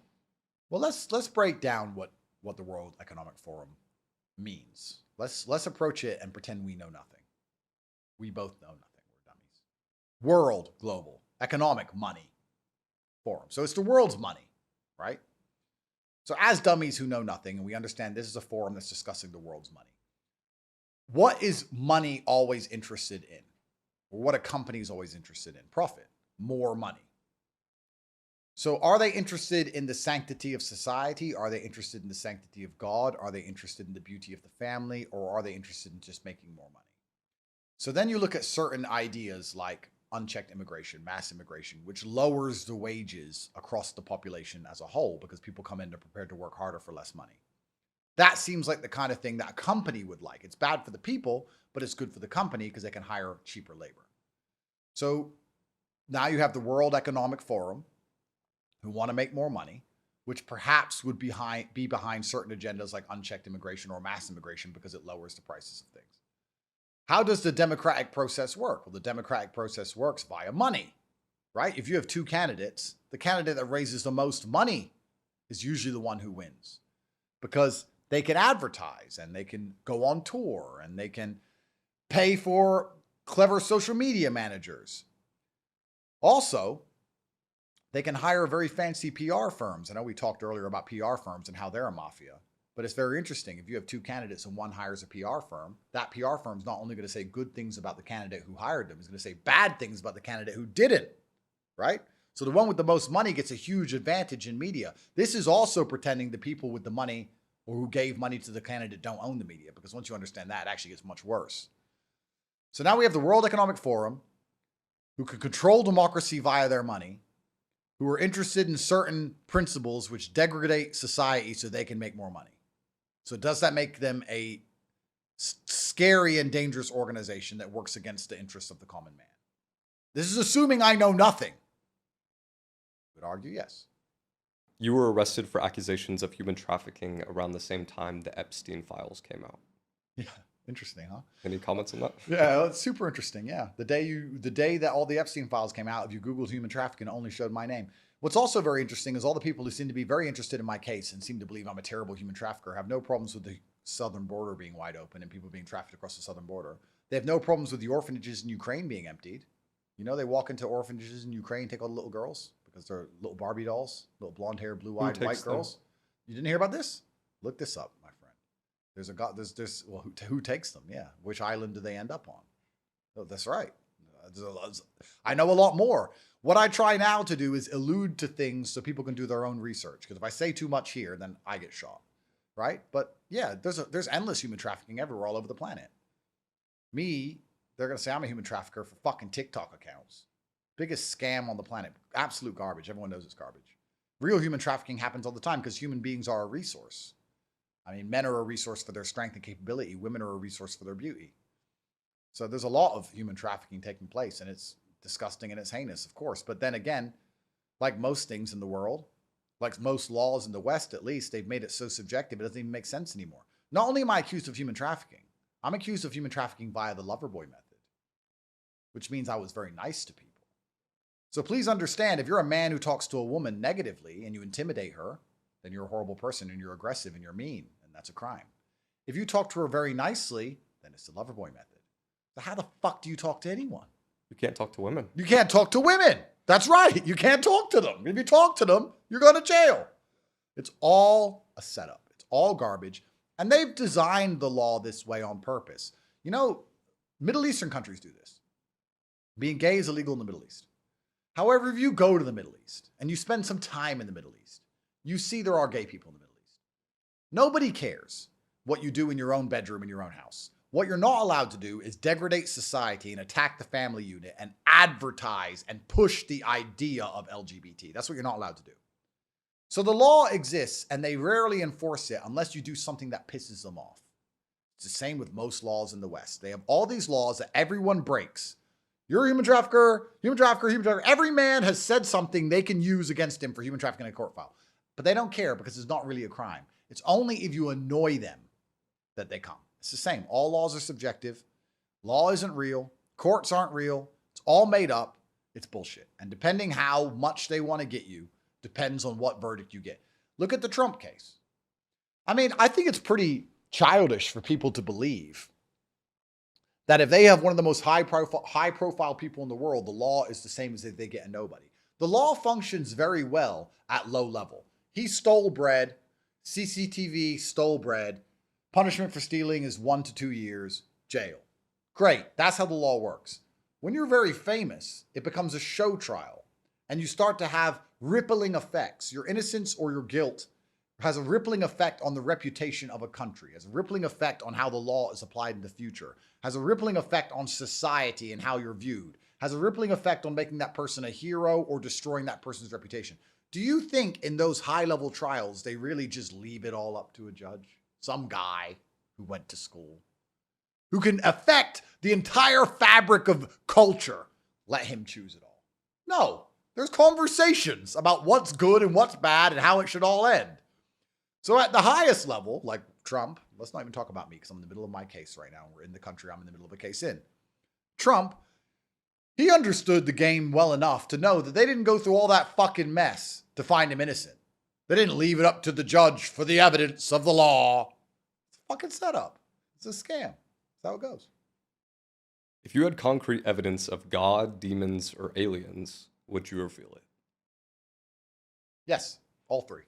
S1: Well, let's break down what the World Economic Forum means. Let's approach it and pretend we know nothing. We both know nothing. We're dummies. World, global, economic, money, forum. So it's the world's money, right? So as dummies who know nothing, and we understand this is a forum that's discussing the world's money. What is money always interested in? Or what a company is always interested in? Profit, more money. So are they interested in the sanctity of society? Are they interested in the sanctity of God? Are they interested in the beauty of the family? Or are they interested in just making more money? So then you look at certain ideas like unchecked immigration, mass immigration, which lowers the wages across the population as a whole because people come in, they're prepared to work harder for less money. That seems like the kind of thing that a company would like. It's bad for the people, but it's good for the company because they can hire cheaper labor. So now you have the World Economic Forum who want to make more money, which perhaps would be behind certain agendas like unchecked immigration or mass immigration because it lowers the prices of things. How does the democratic process work? Well, the democratic process works via money, right? If you have two candidates, the candidate that raises the most money is usually the one who wins because they can advertise and they can go on tour and they can pay for clever social media managers. Also, they can hire very fancy PR firms. I know we talked earlier about PR firms and how they're a mafia. But it's very interesting. If you have two candidates and one hires a PR firm, that PR firm is not only going to say good things about the candidate who hired them, it's going to say bad things about the candidate who didn't, right? So the one with the most money gets a huge advantage in media. This is also pretending the people with the money or who gave money to the candidate don't own the media, because once you understand that, it actually gets much worse. So now we have the World Economic Forum, who can control democracy via their money, who are interested in certain principles which degrade society so they can make more money. So does that make them a scary and dangerous organization that works against the interests of the common man? This is assuming I know nothing. I would argue yes.
S2: You were arrested for accusations of human trafficking around the same time the Epstein files came out.
S1: Yeah, interesting, huh?
S2: Any comments on that?
S1: Yeah, it's super interesting. Yeah, the day that all the Epstein files came out, if you Googled human trafficking, it only showed my name. What's also very interesting is all the people who seem to be very interested in my case and seem to believe I'm a terrible human trafficker have no problems with the southern border being wide open and people being trafficked across the southern border. They have no problems with the orphanages in Ukraine being emptied. You know, they walk into orphanages in Ukraine, take all the little girls because they're little Barbie dolls, little blonde hair, blue-eyed white girls. You didn't hear about this? Look this up, my friend. Well, who takes them? Yeah. Which island do they end up on? Oh, that's right. I know a lot more. What I try now to do is allude to things so people can do their own research. Because if I say too much here, then I get shot, right? But yeah, there's endless human trafficking everywhere, all over the planet. They're gonna say I'm a human trafficker for fucking TikTok accounts. Biggest scam on the planet. Absolute garbage. Everyone knows it's garbage. Real human trafficking happens all the time because human beings are a resource. I mean, men are a resource for their strength and capability. Women are a resource for their beauty. So there's a lot of human trafficking taking place, and it's disgusting and it's heinous, of course. But then again, like most things in the world, like most laws in the West at least, they've made it so subjective it doesn't even make sense anymore. Not only am I accused of human trafficking, I'm accused of human trafficking via the Loverboy method, which means I was very nice to people. So please understand, if you're a man who talks to a woman negatively and you intimidate her, then you're a horrible person and you're aggressive and you're mean, and that's a crime. If you talk to her very nicely, then it's the Loverboy method. So how the fuck do you talk to anyone?
S2: You can't talk to women.
S1: You can't talk to women. That's right. You can't talk to them. If you talk to them, you're going to jail. It's all a setup. It's all garbage. And they've designed the law this way on purpose. You know, Middle Eastern countries do this. Being gay is illegal in the Middle East. However, if you go to the Middle East and you spend some time in the Middle East, you see there are gay people in the Middle East. Nobody cares what you do in your own bedroom in your own house. What you're not allowed to do is degrade society and attack the family unit and advertise and push the idea of LGBT. That's what you're not allowed to do. So the law exists and they rarely enforce it unless you do something that pisses them off. It's the same with most laws in the West. They have all these laws that everyone breaks. You're a human trafficker, human trafficker, human trafficker. Every man has said something they can use against him for human trafficking in a court file. But they don't care because it's not really a crime. It's only if you annoy them that they come. It's the same. All laws are subjective. Law isn't real. Courts aren't real. It's all made up. It's bullshit. And depending how much they want to get you, depends on what verdict you get. Look at the Trump case. I mean, I think it's pretty childish for people to believe that if they have one of the most high profile people in the world, the law is the same as if they get a nobody. The law functions very well at low level. He stole bread. CCTV stole bread. Punishment for stealing is 1 to 2 years, jail. Great. That's how the law works. When you're very famous, it becomes a show trial and you start to have rippling effects. Your innocence or your guilt has a rippling effect on the reputation of a country, has a rippling effect on how the law is applied in the future, has a rippling effect on society and how you're viewed, has a rippling effect on making that person a hero or destroying that person's reputation. Do you think in those high-level trials, they really just leave it all up to a judge? Some guy who went to school, who can affect the entire fabric of culture, let him choose it all. No, there's conversations about what's good and what's bad and how it should all end. So at the highest level, like Trump, let's not even talk about me because I'm in the middle of my case right now. We're in the country I'm in the middle of a case in. Trump, he understood the game well enough to know that they didn't go through all that fucking mess to find him innocent. They didn't leave it up to the judge for the evidence of the law. It's a fucking setup. It's a scam. That's how it goes.
S2: If you had concrete evidence of God, demons, or aliens, would you reveal it?
S1: Yes, all three.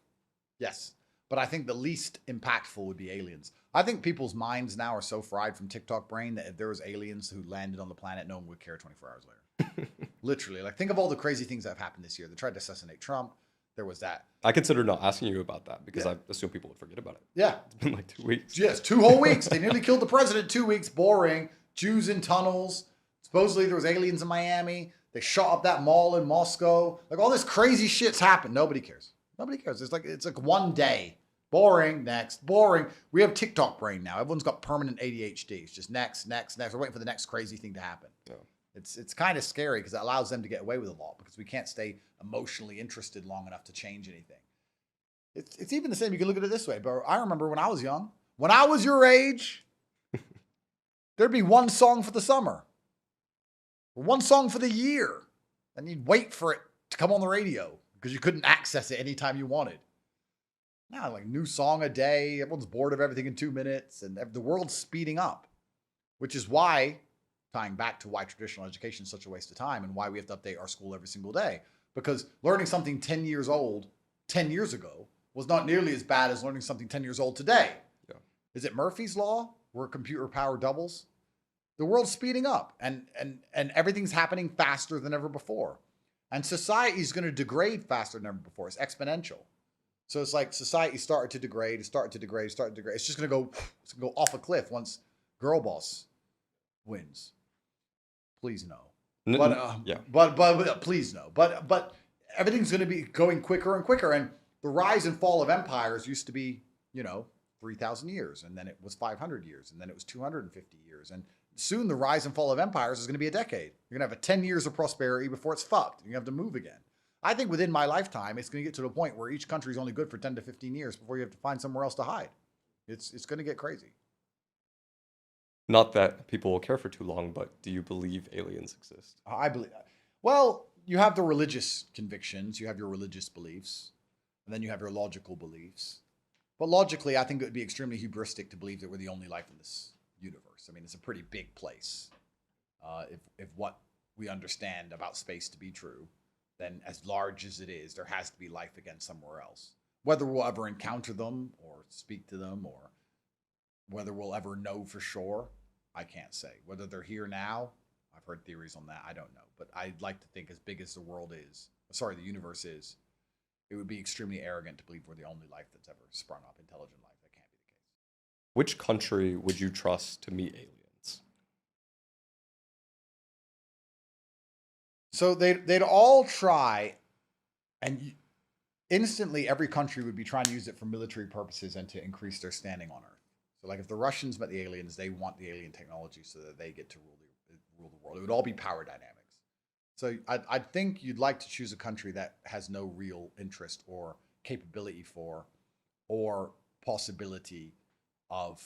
S1: Yes. But I think the least impactful would be aliens. I think people's minds now are so fried from TikTok brain that if there was aliens who landed on the planet, no one would care 24 hours later. Literally. Like, think of all the crazy things that have happened this year. They tried to assassinate Trump. There was that.
S2: I consider not asking you about that because I assume people would forget about it.
S1: Yeah.
S2: It's been like 2 weeks.
S1: Yes, 2 whole weeks. They nearly killed the president. 2 weeks. Boring. Jews in tunnels. Supposedly there was aliens in Miami. They shot up that mall in Moscow. Like, all this crazy shit's happened. Nobody cares. Nobody cares. It's like one day. Boring, next, boring. We have TikTok brain now. Everyone's got permanent ADHD. It's just next. We're waiting for the next crazy thing to happen. Yeah. It's kind of scary because it allows them to get away with the law because we can't stay emotionally interested long enough to change anything. It's even the same. You can look at it this way, bro. I remember when I was young, when I was your age, there'd be one song for the summer, or one song for the year, and you'd wait for it to come on the radio because you couldn't access it anytime you wanted. Now, like, new song a day, everyone's bored of everything in 2 minutes, and the world's speeding up, which is why, tying back to why traditional education is such a waste of time and why we have to update our school every single day, because learning something 10 years old 10 years ago was not nearly as bad as learning something 10 years old today. Yeah. Is it Murphy's Law, where computer power doubles? The world's speeding up, and everything's happening faster than ever before. And society is going to degrade faster than ever before. It's exponential. So it's like society started to degrade, It's just going to go off a cliff once Girl Boss wins. Please no. But please no. But everything's going to be going quicker and quicker. And the rise and fall of empires used to be, 3,000 years, and then it was 500 years, and then it was 250 years. And soon the rise and fall of empires is going to be a decade. You're going to have a 10 years of prosperity before it's fucked. You're going to have to move again. I think within my lifetime, it's going to get to the point where each country is only good for 10 to 15 years before you have to find somewhere else to hide. It's going to get crazy.
S2: Not that people will care for too long, but do you believe aliens exist?
S1: I believe. Well, you have the religious convictions, you have your religious beliefs, and then you have your logical beliefs. But logically, I think it would be extremely hubristic to believe that we're the only life in this universe. I mean, it's a pretty big place. If what we understand about space to be true, then as large as it is, there has to be life again somewhere else. Whether we'll ever encounter them or speak to them, or whether we'll ever know for sure, I can't say. Whether they're here now, I've heard theories on that. I don't know. But I'd like to think as big as the universe is, it would be extremely arrogant to believe we're the only life that's ever sprung up, intelligent life. That can't be the case.
S2: Which country would you trust to meet aliens?
S1: So they'd all try, and instantly every country would be trying to use it for military purposes and to increase their standing on Earth. So like if the Russians met the aliens, they want the alien technology so that they get to rule the world. It would all be power dynamics. So I think you'd like to choose a country that has no real interest or capability for or possibility of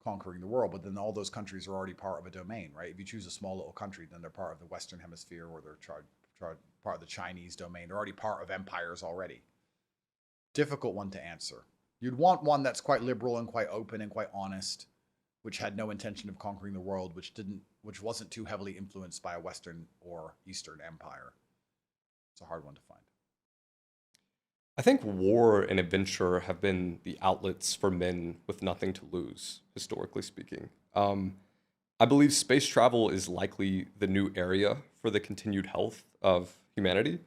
S1: conquering the world. But then all those countries are already part of a domain, right? If you choose a small little country, then they're part of the Western Hemisphere, or they're part of the Chinese domain. They're already part of empires already. Difficult one to answer. You'd want one that's quite liberal and quite open and quite honest, which had no intention of conquering the world, which wasn't too heavily influenced by a Western or Eastern empire. It's a hard one to find.
S2: I think war and adventure have been the outlets for men with nothing to lose, historically speaking. I believe space travel is likely the new area for the continued health of humanity.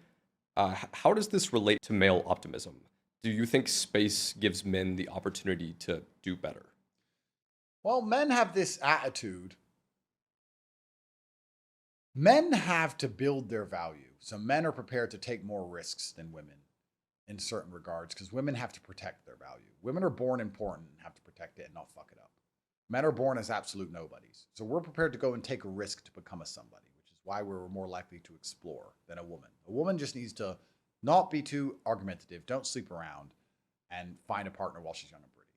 S2: How does this relate to male optimism? Do you think space gives men the opportunity to do better?
S1: Well, men have this attitude. Men have to build their value. So men are prepared to take more risks than women in certain regards, because women have to protect their value. Women are born important and have to protect it and not fuck it up. Men are born as absolute nobodies. So we're prepared to go and take a risk to become a somebody, which is why we're more likely to explore than a woman. A woman just needs to not be too argumentative, don't sleep around, and find a partner while she's young and pretty.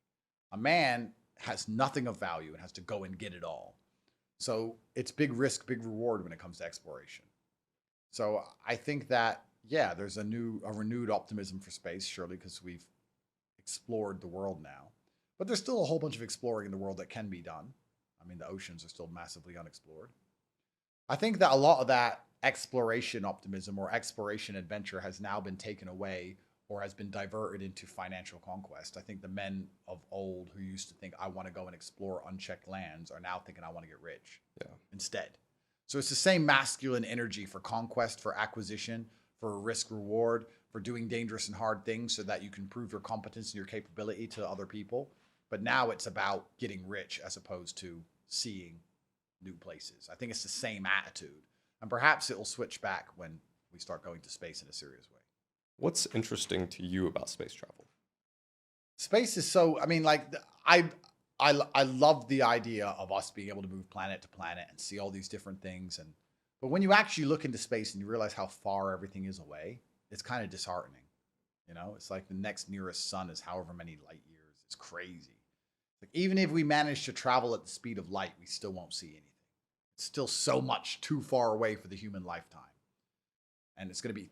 S1: A man has nothing of value and has to go and get it all. So it's big risk, big reward when it comes to exploration. So I think that, yeah, there's a renewed optimism for space, surely, because we've explored the world now. But there's still a whole bunch of exploring in the world that can be done. I mean, the oceans are still massively unexplored. I think that a lot of that exploration optimism or exploration adventure has now been taken away or has been diverted into financial conquest. I think the men of old who used to think, I want to go and explore unchecked lands, are now thinking, I want to get rich instead. So it's the same masculine energy for conquest, for acquisition, for risk reward, for doing dangerous and hard things so that you can prove your competence and your capability to other people. But now it's about getting rich as opposed to seeing new places. I think it's the same attitude. And perhaps it'll switch back when we start going to space in a serious way.
S2: What's interesting to you about space travel?
S1: Space is so, I mean, like, I love the idea of us being able to move planet to planet and see all these different things. But when you actually look into space and you realize how far everything is away, it's kind of disheartening. It's like the next nearest sun is however many light years. It's crazy. Like, even if we manage to travel at the speed of light, we still won't see anything. It's still so much too far away for the human lifetime. And it's going to be,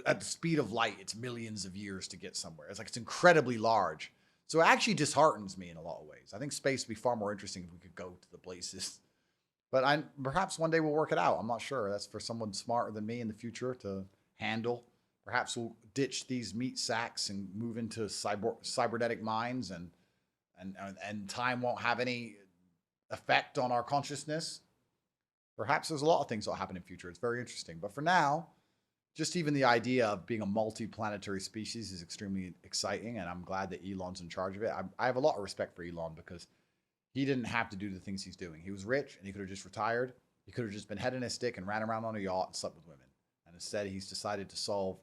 S1: at the speed of light, it's millions of years to get somewhere. It's incredibly large. So it actually disheartens me in a lot of ways. I think space would be far more interesting if we could go to the places. But perhaps one day we'll work it out. I'm not sure. That's for someone smarter than me in the future to handle. Perhaps we'll ditch these meat sacks and move into cybernetic minds, and time won't have any effect on our consciousness. Perhaps there's a lot of things that'll happen in the future. It's very interesting. But for now, just even the idea of being a multi-planetary species is extremely exciting, and I'm glad that Elon's in charge of it. I have a lot of respect for Elon because he didn't have to do the things he's doing. He was rich, and he could have just retired. He could have just been head in his stick and ran around on a yacht and slept with women. And instead, he's decided to solve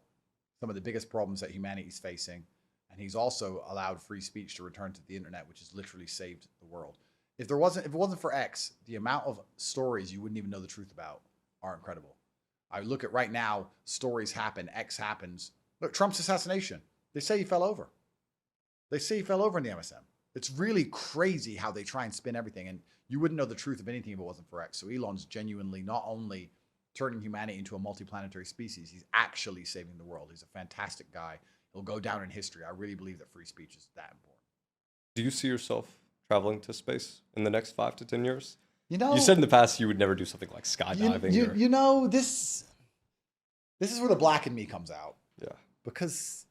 S1: some of the biggest problems that humanity is facing. And he's also allowed free speech to return to the internet, which has literally saved the world. If it wasn't for X, the amount of stories you wouldn't even know the truth about are incredible. I look at right now, stories happen, X happens. Look, Trump's assassination. They say he fell over. They say he fell over in the MSM. It's really crazy how they try and spin everything. And you wouldn't know the truth of anything if it wasn't for X. So Elon's genuinely not only turning humanity into a multiplanetary species, he's actually saving the world. He's a fantastic guy. He'll go down in history. I really believe that free speech is that important.
S2: Do you see yourself traveling to space in the next 5 to 10 years?
S1: You know,
S2: you said in the past you would never do something like skydiving.
S1: You know, this is where the black in me comes out.
S2: Yeah.
S1: Because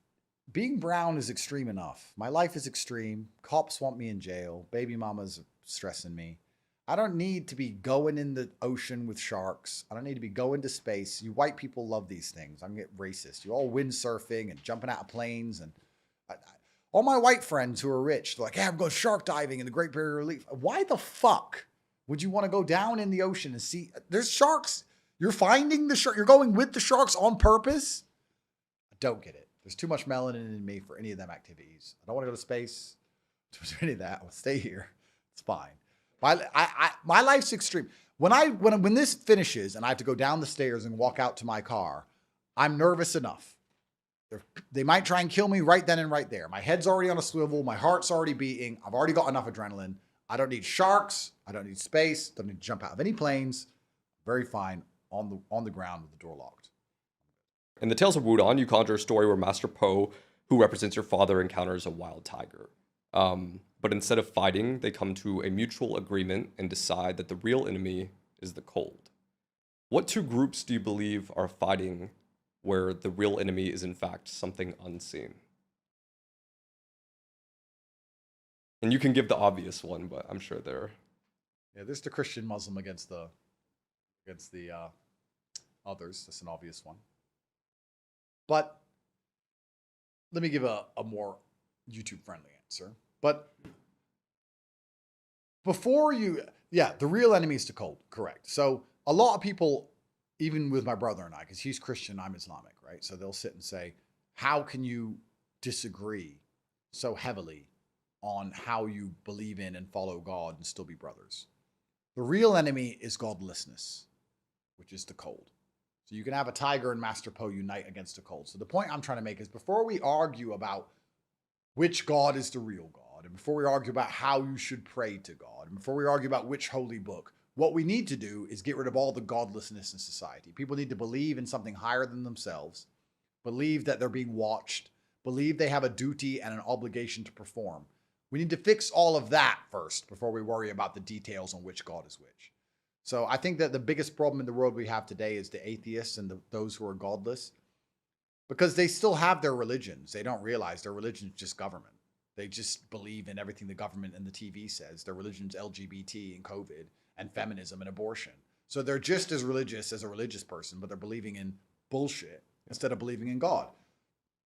S1: being brown is extreme enough. My life is extreme. Cops want me in jail. Baby mama's stressing me. I don't need to be going in the ocean with sharks. I don't need to be going to space. You white people love these things. I'm getting racist. You all windsurfing and jumping out of planes. And all my white friends who are rich, they're like, yeah, I'm going shark diving in the Great Barrier Reef. Why the fuck would you want to go down in the ocean and see? There's sharks. You're finding the shark. You're going with the sharks on purpose? I don't get it. There's too much melanin in me for any of them activities. I don't want to go to space. Don't do any of that. I'll stay here. It's fine. My life's extreme. When this finishes and I have to go down the stairs and walk out to my car, I'm nervous enough. They might try and kill me right then and right there. My head's already on a swivel. My heart's already beating. I've already got enough adrenaline. I don't need sharks. I don't need space. Don't need to jump out of any planes. Very fine on the ground with the door locked.
S2: In the Tales of Wudon, you conjure a story where Master Po, who represents your father, encounters a wild tiger. But instead of fighting, they come to a mutual agreement and decide that the real enemy is the cold. What two groups do you believe are fighting where the real enemy is in fact something unseen? And you can give the obvious one, but I'm sure there.
S1: Yeah, there's the Christian Muslim against the others. That's an obvious one. But let me give a more YouTube-friendly answer. But the real enemy is the cold, correct. So a lot of people, even with my brother and I, because he's Christian, I'm Islamic, right? So they'll sit and say, how can you disagree so heavily on how you believe in and follow God and still be brothers? The real enemy is godlessness, which is the cold. So you can have a tiger and Master Po unite against the cold. So the point I'm trying to make is before we argue about which God is the real God, and before we argue about how you should pray to God, and before we argue about which holy book, what we need to do is get rid of all the godlessness in society. People need to believe in something higher than themselves, believe that they're being watched, believe they have a duty and an obligation to perform. We need to fix all of that first before we worry about the details on which God is which. So I think that the biggest problem in the world we have today is the atheists and those who are godless, because they still have their religions. They don't realize their religion is just government. They just believe in everything the government and the TV says. Their religion's LGBT and COVID and feminism and abortion. So they're just as religious as a religious person, but they're believing in bullshit instead of believing in God.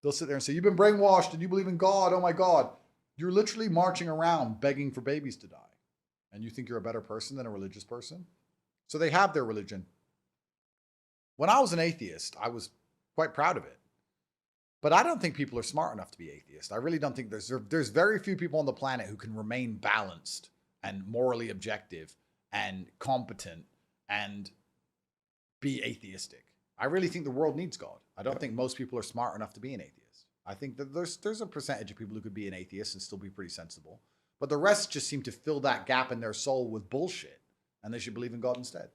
S1: They'll sit there and say, you've been brainwashed and you believe in God. Oh my God. You're literally marching around begging for babies to die. And you think you're a better person than a religious person? So they have their religion. When I was an atheist, I was quite proud of it. But I don't think people are smart enough to be atheists. I really don't think there's very few people on the planet who can remain balanced and morally objective and competent and be atheistic. I really think the world needs God. I don't think most people are smart enough to be an atheist. I think that there's a percentage of people who could be an atheist and still be pretty sensible. But the rest just seem to fill that gap in their soul with bullshit. And they should believe in God instead.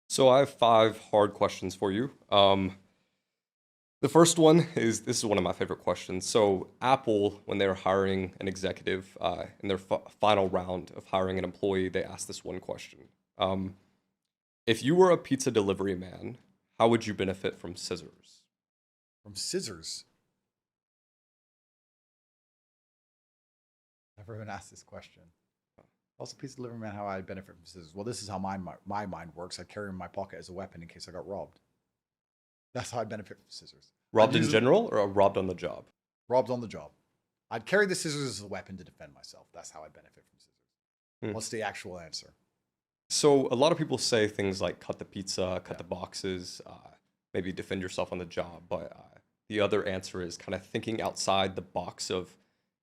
S2: So I have 5 hard questions for you. The first one is, this is one of my favorite questions. So Apple, when they're hiring an executive in their final round of hiring an employee, they asked this one question. If you were a pizza delivery man, how would you benefit from scissors?
S1: From scissors? Never been asked this question. Also, pizza delivery man, how I benefit from scissors. Well, this is how my mind works. I carry them in my pocket as a weapon in case I got robbed. That's how I benefit from scissors.
S2: Robbed in general or robbed on the job?
S1: Robbed on the job. I'd carry the scissors as a weapon to defend myself. That's how I benefit from scissors. What's the actual answer?
S2: So a lot of people say things like cut the pizza, cut
S1: Yeah.
S2: the boxes, maybe defend yourself on the job. But the other answer is kind of thinking outside the box of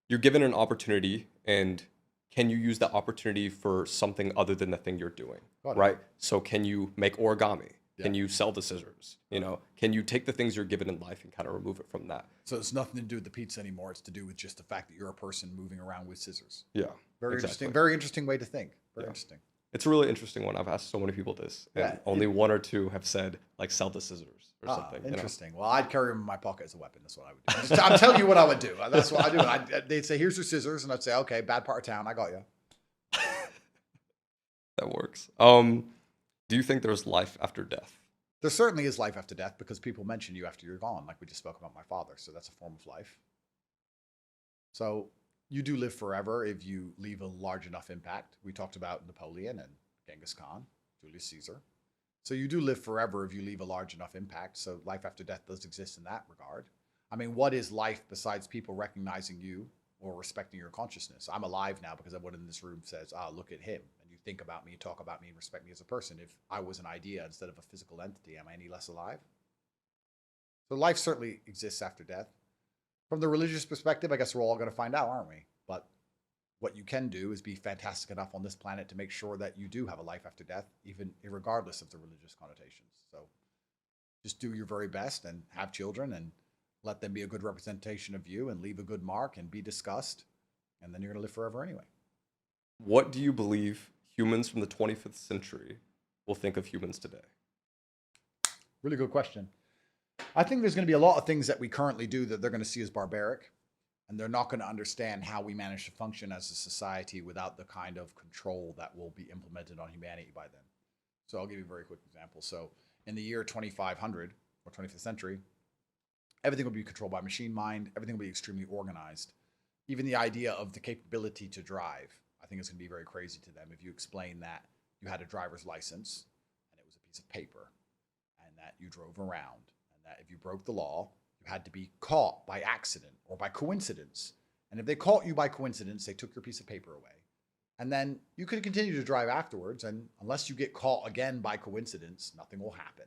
S2: you're given an opportunity and can you use that opportunity for something other than the thing you're doing,
S1: Got it.
S2: right? So can you make origami? Can
S1: Yeah.
S2: you sell the scissors? You know, can you take the things you're given in life and kind of remove it from that?
S1: So it's nothing to do with the pizza anymore. It's to do with just the fact that you're a person moving around with scissors.
S2: Yeah,
S1: Very
S2: exactly.
S1: interesting. Very interesting way to think. Very
S2: Yeah.
S1: interesting.
S2: It's a really interesting one. I've asked so many people this, and
S1: Yeah,
S2: only one or two have said like sell the scissors or something. You know?
S1: Interesting. Well, I'd carry them in my pocket as a weapon. That's what I would do. I'm telling you what I would do. That's what I do. They'd say, "Here's your scissors," and I'd say, "Okay, bad part of town. I got you."
S2: That works. Do you think there's life after death?
S1: There certainly is life after death because people mention you after you're gone, like we just spoke about my father. So that's a form of life. So you do live forever if you leave a large enough impact. We talked about Napoleon and Genghis Khan, Julius Caesar. So you do live forever if you leave a large enough impact. So life after death does exist in that regard. I mean, what is life besides people recognizing you or respecting your consciousness? I'm alive now because everyone in this room says, "Ah, look at him." And you think about me, talk about me, and respect me as a person. If I was an idea instead of a physical entity, am I any less alive? So life certainly exists after death. From the religious perspective, I guess we're all going to find out, aren't we? But what you can do is be fantastic enough on this planet to make sure that you do have a life after death, even regardless of the religious connotations. So just do your very best and have children and let them be a good representation of you and leave a good mark and be discussed. And then you're going to live forever anyway.
S2: What do you believe humans from the 25th century will think of humans today?
S1: Really good question. I think there's going to be a lot of things that we currently do that they're going to see as barbaric, and they're not going to understand how we manage to function as a society without the kind of control that will be implemented on humanity by then. So I'll give you a very quick example. So in the year 2500 or 25th century, everything will be controlled by machine mind. Everything will be extremely organized. Even the idea of the capability to drive, I think it's going to be very crazy to them if you explain that you had a driver's license and it was a piece of paper and that you drove around and that if you broke the law, you had to be caught by accident or by coincidence. And if they caught you by coincidence, they took your piece of paper away. And then you could continue to drive afterwards. And unless you get caught again by coincidence, nothing will happen.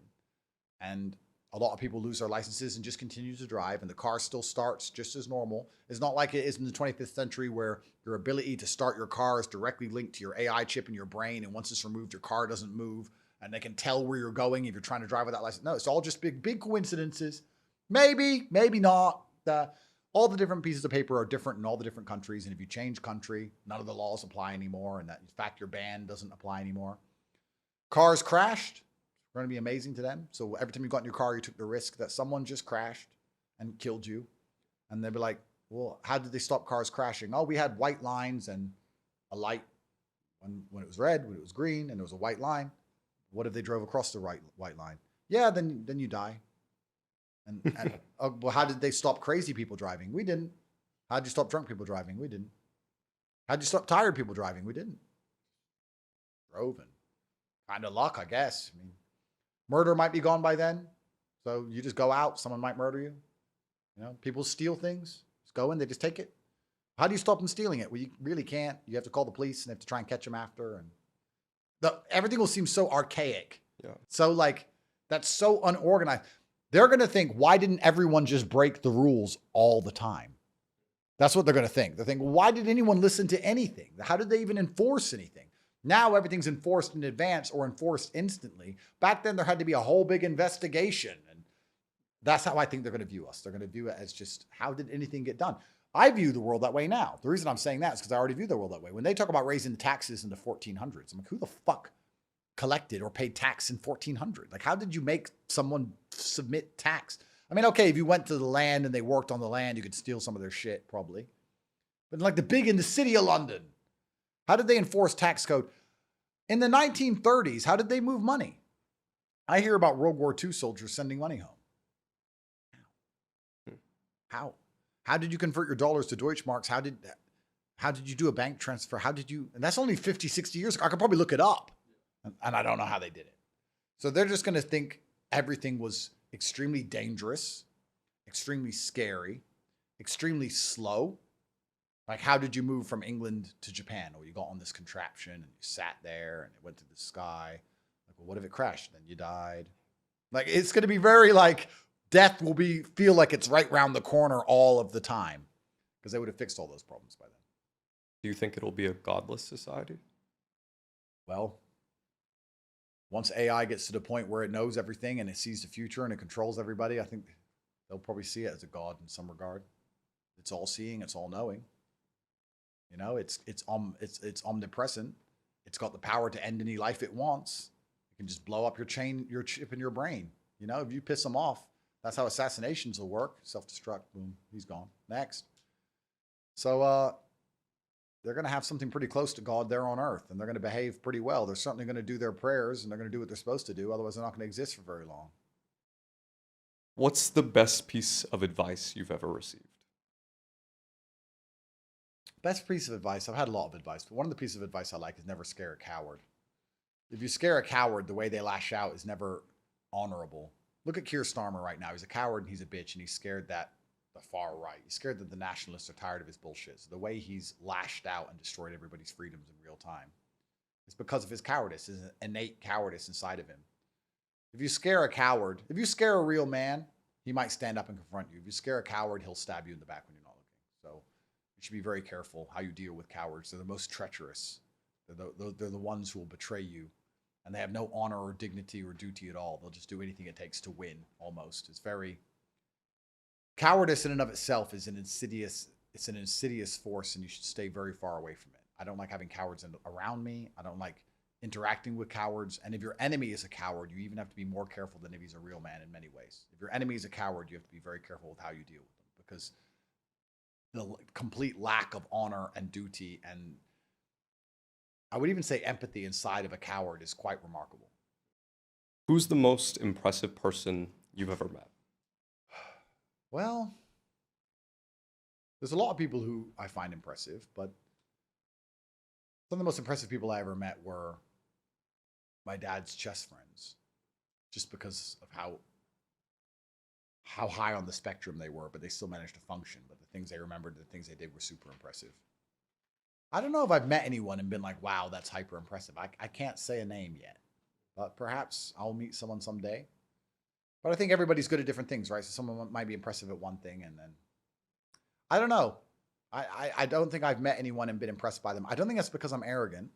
S1: And a lot of people lose their licenses and just continue to drive, and the car still starts just as normal. It's not like it is in the 25th century where your ability to start your car is directly linked to your AI chip in your brain, and once it's removed, your car doesn't move, and they can tell where you're going if you're trying to drive without license. No, it's all just big coincidences. Maybe, maybe not. All the different pieces of paper are different in all the different countries, and if you change country, none of the laws apply anymore, and that, in fact, your ban doesn't apply anymore. Cars crashed. Going to be amazing to them. So every time you got in your car, you took the risk that someone just crashed and killed you. And they'd be like, well, how did they stop cars crashing? Oh, we had white lines and a light when it was red, when it was green, and there was a white line. What if they drove across the white line? Yeah, then you die. And well, how did they stop crazy people driving? We didn't. How'd you stop drunk people driving? We didn't. How'd you stop tired people driving? We didn't. Drove and kind of luck, I guess. I mean, murder might be gone by then. So you just go out, someone might murder you. You know, people steal things. Just go in, they just take it. How do you stop them stealing it? Well, you really can't. You have to call the police and have to try and catch them after. And everything will seem so archaic.
S2: Yeah.
S1: So like, that's so unorganized. They're going to think, why didn't everyone just break the rules all the time? That's what they're going to think. They're thinking, why did anyone listen to anything? How did they even enforce anything? Now everything's enforced in advance or enforced instantly. Back then, there had to be a whole big investigation. And that's how I think they're going to view us. They're going to view it as just, how did anything get done? I view the world that way now. The reason I'm saying that is because I already view the world that way. When they talk about raising the taxes in the 1400s, I'm like, who the fuck collected or paid tax in 1400? Like, how did you make someone submit tax? I mean, okay, if you went to the land and they worked on the land, you could steal some of their shit, probably. But like in the city of London, how did they enforce tax code? In the 1930s, how did they move money? I hear about World War II soldiers sending money home. How? How did you convert your dollars to Deutschmarks? How did you do a bank transfer? And that's only 50, 60 years ago. I could probably look it up. And I don't know how they did it. So they're just going to think everything was extremely dangerous, extremely scary, extremely slow, Like, how did you move from England to Japan? Or you got on this contraption and you sat there and it went through the sky. Like, well, what if it crashed? Then you died. Like, it's going to be very like death will feel like it's right round the corner all of the time because they would have fixed all those problems by then.
S2: Do you think it'll be a godless society?
S1: Well, once AI gets to the point where it knows everything and it sees the future and it controls everybody, I think they'll probably see it as a god in some regard. It's all seeing, it's all knowing. You know, it's omnipresent. It's got the power to end any life it wants. It can just blow up your chip in your brain. You know, if you piss them off, that's how assassinations will work. Self-destruct, boom, he's gone. Next. So they're going to have something pretty close to God there on earth, and they're going to behave pretty well. They're certainly going to do their prayers, and they're going to do what they're supposed to do. Otherwise, they're not going to exist for very long.
S2: What's the best piece of advice you've ever received?
S1: Best piece of advice, I've had a lot of advice, but one of the pieces of advice I like is never scare a coward. If you scare a coward, the way they lash out is never honorable. Look at Keir Starmer right now. He's a coward and he's a bitch, and he's scared that the far right. He's scared that the nationalists are tired of his bullshit. So the way he's lashed out and destroyed everybody's freedoms in real time is because of his cowardice, his innate cowardice inside of him. If you scare a coward, if you scare a real man, he might stand up and confront you. If you scare a coward, he'll stab you in the back when you're not looking. So you should be very careful how you deal with cowards. They're the most treacherous. They're the ones who will betray you. And they have no honor or dignity or duty at all. They'll just do anything it takes to win, almost. It's very... Cowardice in and of itself is an insidious force, and you should stay very far away from it. I don't like having cowards around me. I don't like interacting with cowards. And if your enemy is a coward, you even have to be more careful than if he's a real man in many ways. If your enemy is a coward, you have to be very careful with how you deal with them, because the complete lack of honor and duty, and I would even say empathy inside of a coward, is quite remarkable.
S2: Who's the most impressive person you've ever met?
S1: Well, there's a lot of people who I find impressive, but some of the most impressive people I ever met were my dad's chess friends, just because of how high on the spectrum they were, but they still managed to function. But the things they remembered, the things they did were super impressive. I don't know if I've met anyone and been like, wow, that's hyper impressive. I can't say a name yet, but perhaps I'll meet someone someday. But I think everybody's good at different things, right? So someone might be impressive at one thing, and then I don't know. I don't think I've met anyone and been impressed by them. I don't think that's because I'm arrogant.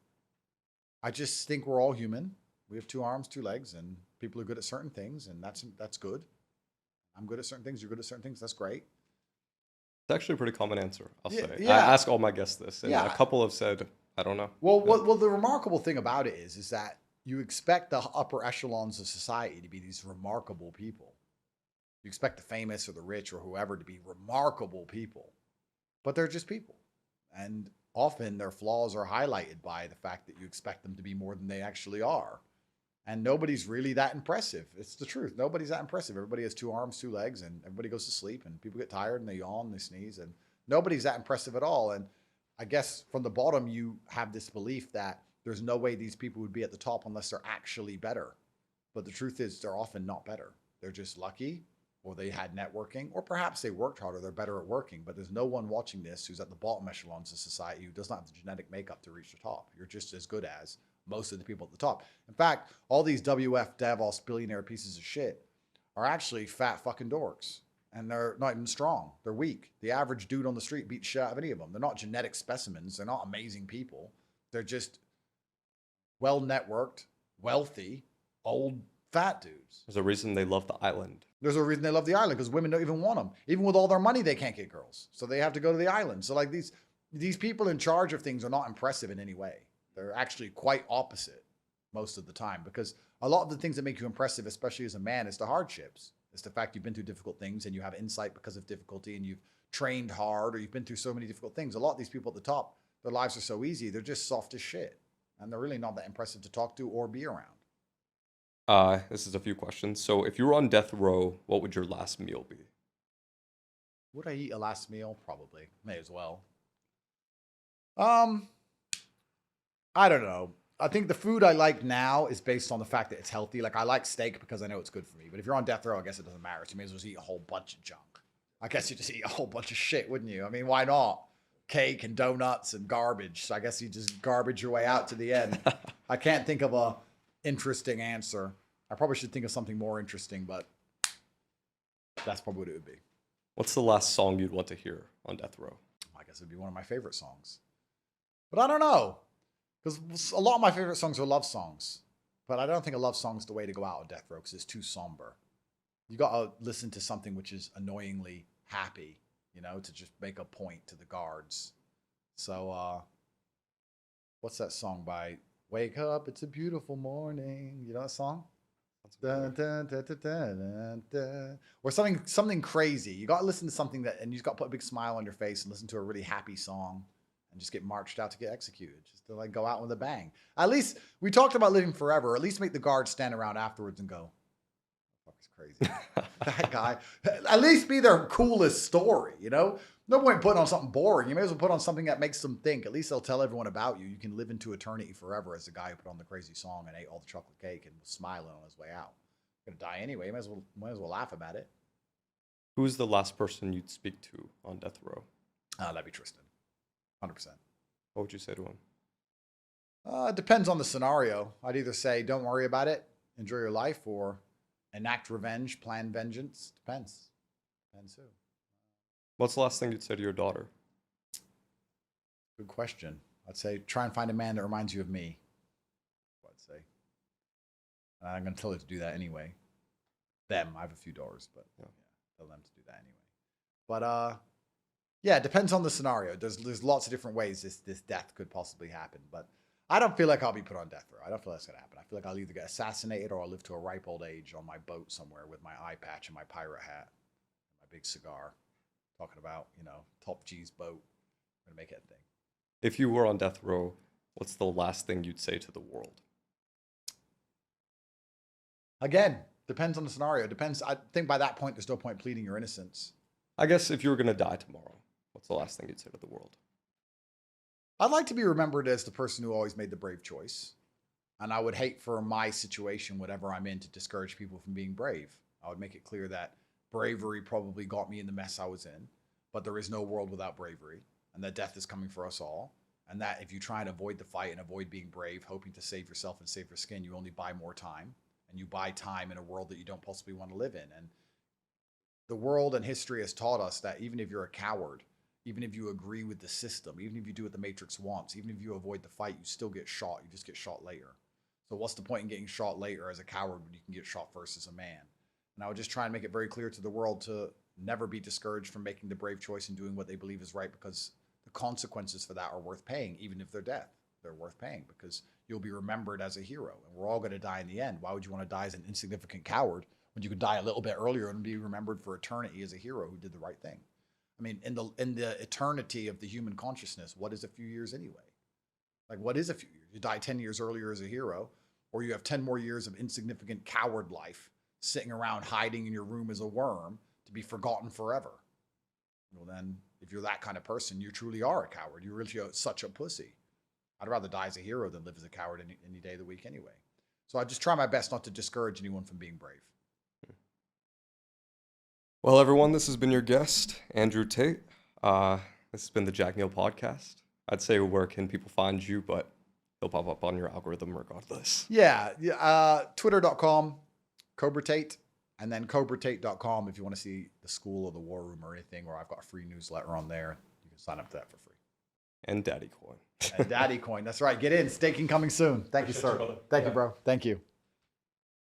S1: I just think we're all human. We have 2 arms, 2 legs, and people are good at certain things, and that's good. I'm good at certain things. You're good at certain things. That's great.
S2: It's actually a pretty common answer, I'll say.
S1: Yeah.
S2: I ask all my guests this, and a couple have said, I don't know.
S1: Well, the remarkable thing about it is that you expect the upper echelons of society to be these remarkable people. You expect the famous or the rich or whoever to be remarkable people, but they're just people. And often their flaws are highlighted by the fact that you expect them to be more than they actually are. And nobody's really that impressive. It's the truth. Nobody's that impressive. Everybody has 2 arms, 2 legs, and everybody goes to sleep, and people get tired and they yawn and they sneeze, and nobody's that impressive at all. And I guess from the bottom, you have this belief that there's no way these people would be at the top unless they're actually better. But the truth is they're often not better. They're just lucky, or they had networking, or perhaps they worked harder. They're better at working. But there's no one watching this who's at the bottom echelons of society who does not have the genetic makeup to reach the top. You're just as good as most of the people at the top. In fact, all these WF Davos billionaire pieces of shit are actually fat fucking dorks. And they're not even strong. They're weak. The average dude on the street beats shit out of any of them. They're not genetic specimens. They're not amazing people. They're just well-networked, wealthy, old, fat dudes.
S2: There's a reason they love the island.
S1: There's a reason they love the island, because women don't even want them. Even with all their money, they can't get girls. So they have to go to the island. So like these people in charge of things are not impressive in any way. They're actually quite opposite most of the time, because a lot of the things that make you impressive, especially as a man, is the hardships. It's the fact you've been through difficult things and you have insight because of difficulty, and you've trained hard, or you've been through so many difficult things. A lot of these people at the top, their lives are so easy. They're just soft as shit. And they're really not that impressive to talk to or be around.
S2: This is a few questions. So if you were on death row, what would your last meal be?
S1: Would I eat a last meal? Probably. May as well. I don't know. I think the food I like now is based on the fact that it's healthy. Like, I like steak because I know it's good for me. But if you're on death row, I guess it doesn't matter. So you may as well just eat a whole bunch of junk. I guess you just eat a whole bunch of shit, wouldn't you? I mean, why not? cake and donuts and garbage. So I guess you just garbage your way out to the end. I can't think of a interesting answer. I probably should think of something more interesting, but that's probably what it would be.
S2: What's the last song you'd want to hear on death row?
S1: I guess it'd be one of my favorite songs. But I don't know. Because a lot of my favorite songs are love songs. But I don't think a love song is the way to go out on death row because it's too somber. You got to listen to something which is annoyingly happy, you know, to just make a point to the guards. So, what's that song by Wake Up, It's a Beautiful Morning? You know that song? Dun, dun, dun, dun, dun, dun, dun. Or something crazy. You got to listen to something that, and you just got to put a big smile on your face and listen to a really happy song and just get marched out to get executed. Just to like go out with a bang. At least we talked about living forever. At least make the guards stand around afterwards and go, "Fuck, it's crazy." That guy. At least be their coolest story. You know, no point putting on something boring. You may as well put on something that makes them think. At least they'll tell everyone about you. You can live into eternity forever as the guy who put on the crazy song and ate all the chocolate cake and was smiling on his way out. Gonna die anyway. Might as well laugh about it.
S2: Who's the last person you'd speak to on death row?
S1: That'd be Tristan. 100%.
S2: What would you say to him?
S1: It depends on the scenario. I'd either say, "Don't worry about it, enjoy your life," or "Enact revenge, plan vengeance." Depends. Depends who.
S2: What's the last thing you'd say to your daughter?
S1: Good question. I'd say, try and find a man that reminds you of me. That's what I'd say. I'm going to tell her to do that anyway. Them. I have a few daughters, but yeah, tell them to do that anyway. But yeah, it depends on the scenario. There's lots of different ways this death could possibly happen. But I don't feel like I'll be put on death row. I don't feel that's going to happen. I feel like I'll either get assassinated or I'll live to a ripe old age on my boat somewhere with my eye patch and my pirate hat, and my big cigar, talking about, you know, Top G's boat. I'm going to make it a thing.
S2: If you were on death row, what's the last thing you'd say to the world?
S1: Again, depends on the scenario. Depends. I think by that point, there's no point pleading your innocence.
S2: I guess if you were going to die tomorrow, what's the last thing you'd say to the world?
S1: I'd like to be remembered as the person who always made the brave choice. And I would hate for my situation, whatever I'm in, to discourage people from being brave. I would make it clear that bravery probably got me in the mess I was in, but there is no world without bravery, and that death is coming for us all. And that if you try and avoid the fight and avoid being brave, hoping to save yourself and save your skin, you only buy more time. And you buy time in a world that you don't possibly want to live in. And the world and history has taught us that even if you're a coward, even if you agree with the system, even if you do what the Matrix wants, even if you avoid the fight, you still get shot. You just get shot later. So what's the point in getting shot later as a coward when you can get shot first as a man? And I would just try and make it very clear to the world to never be discouraged from making the brave choice and doing what they believe is right, because the consequences for that are worth paying. Even if they're death, they're worth paying, because you'll be remembered as a hero, and we're all going to die in the end. Why would you want to die as an insignificant coward when you could die a little bit earlier and be remembered for eternity as a hero who did the right thing? I mean, in the eternity of the human consciousness, what is a few years anyway? Like, what is a few years? You die 10 years earlier as a hero, or you have 10 more years of insignificant coward life sitting around hiding in your room as a worm to be forgotten forever. Well, then, if you're that kind of person, you truly are a coward. You're really such a pussy. I'd rather die as a hero than live as a coward any day of the week anyway. So I just try my best not to discourage anyone from being brave.
S2: Well, everyone, this has been your guest, Andrew Tate. This has been the Jack Neal Podcast. I'd say, where can people find you, but they'll pop up on your algorithm regardless.
S1: Yeah, twitter.com, Cobra Tate, and then cobratate.com if you want to see the school or the war room or anything, where I've got a free newsletter on there. You can sign up to that for free.
S2: And Daddy Coin.
S1: And Daddy Coin, that's right. Get in. Staking coming soon. Thank you, sir. Thank you, bro. Thank you.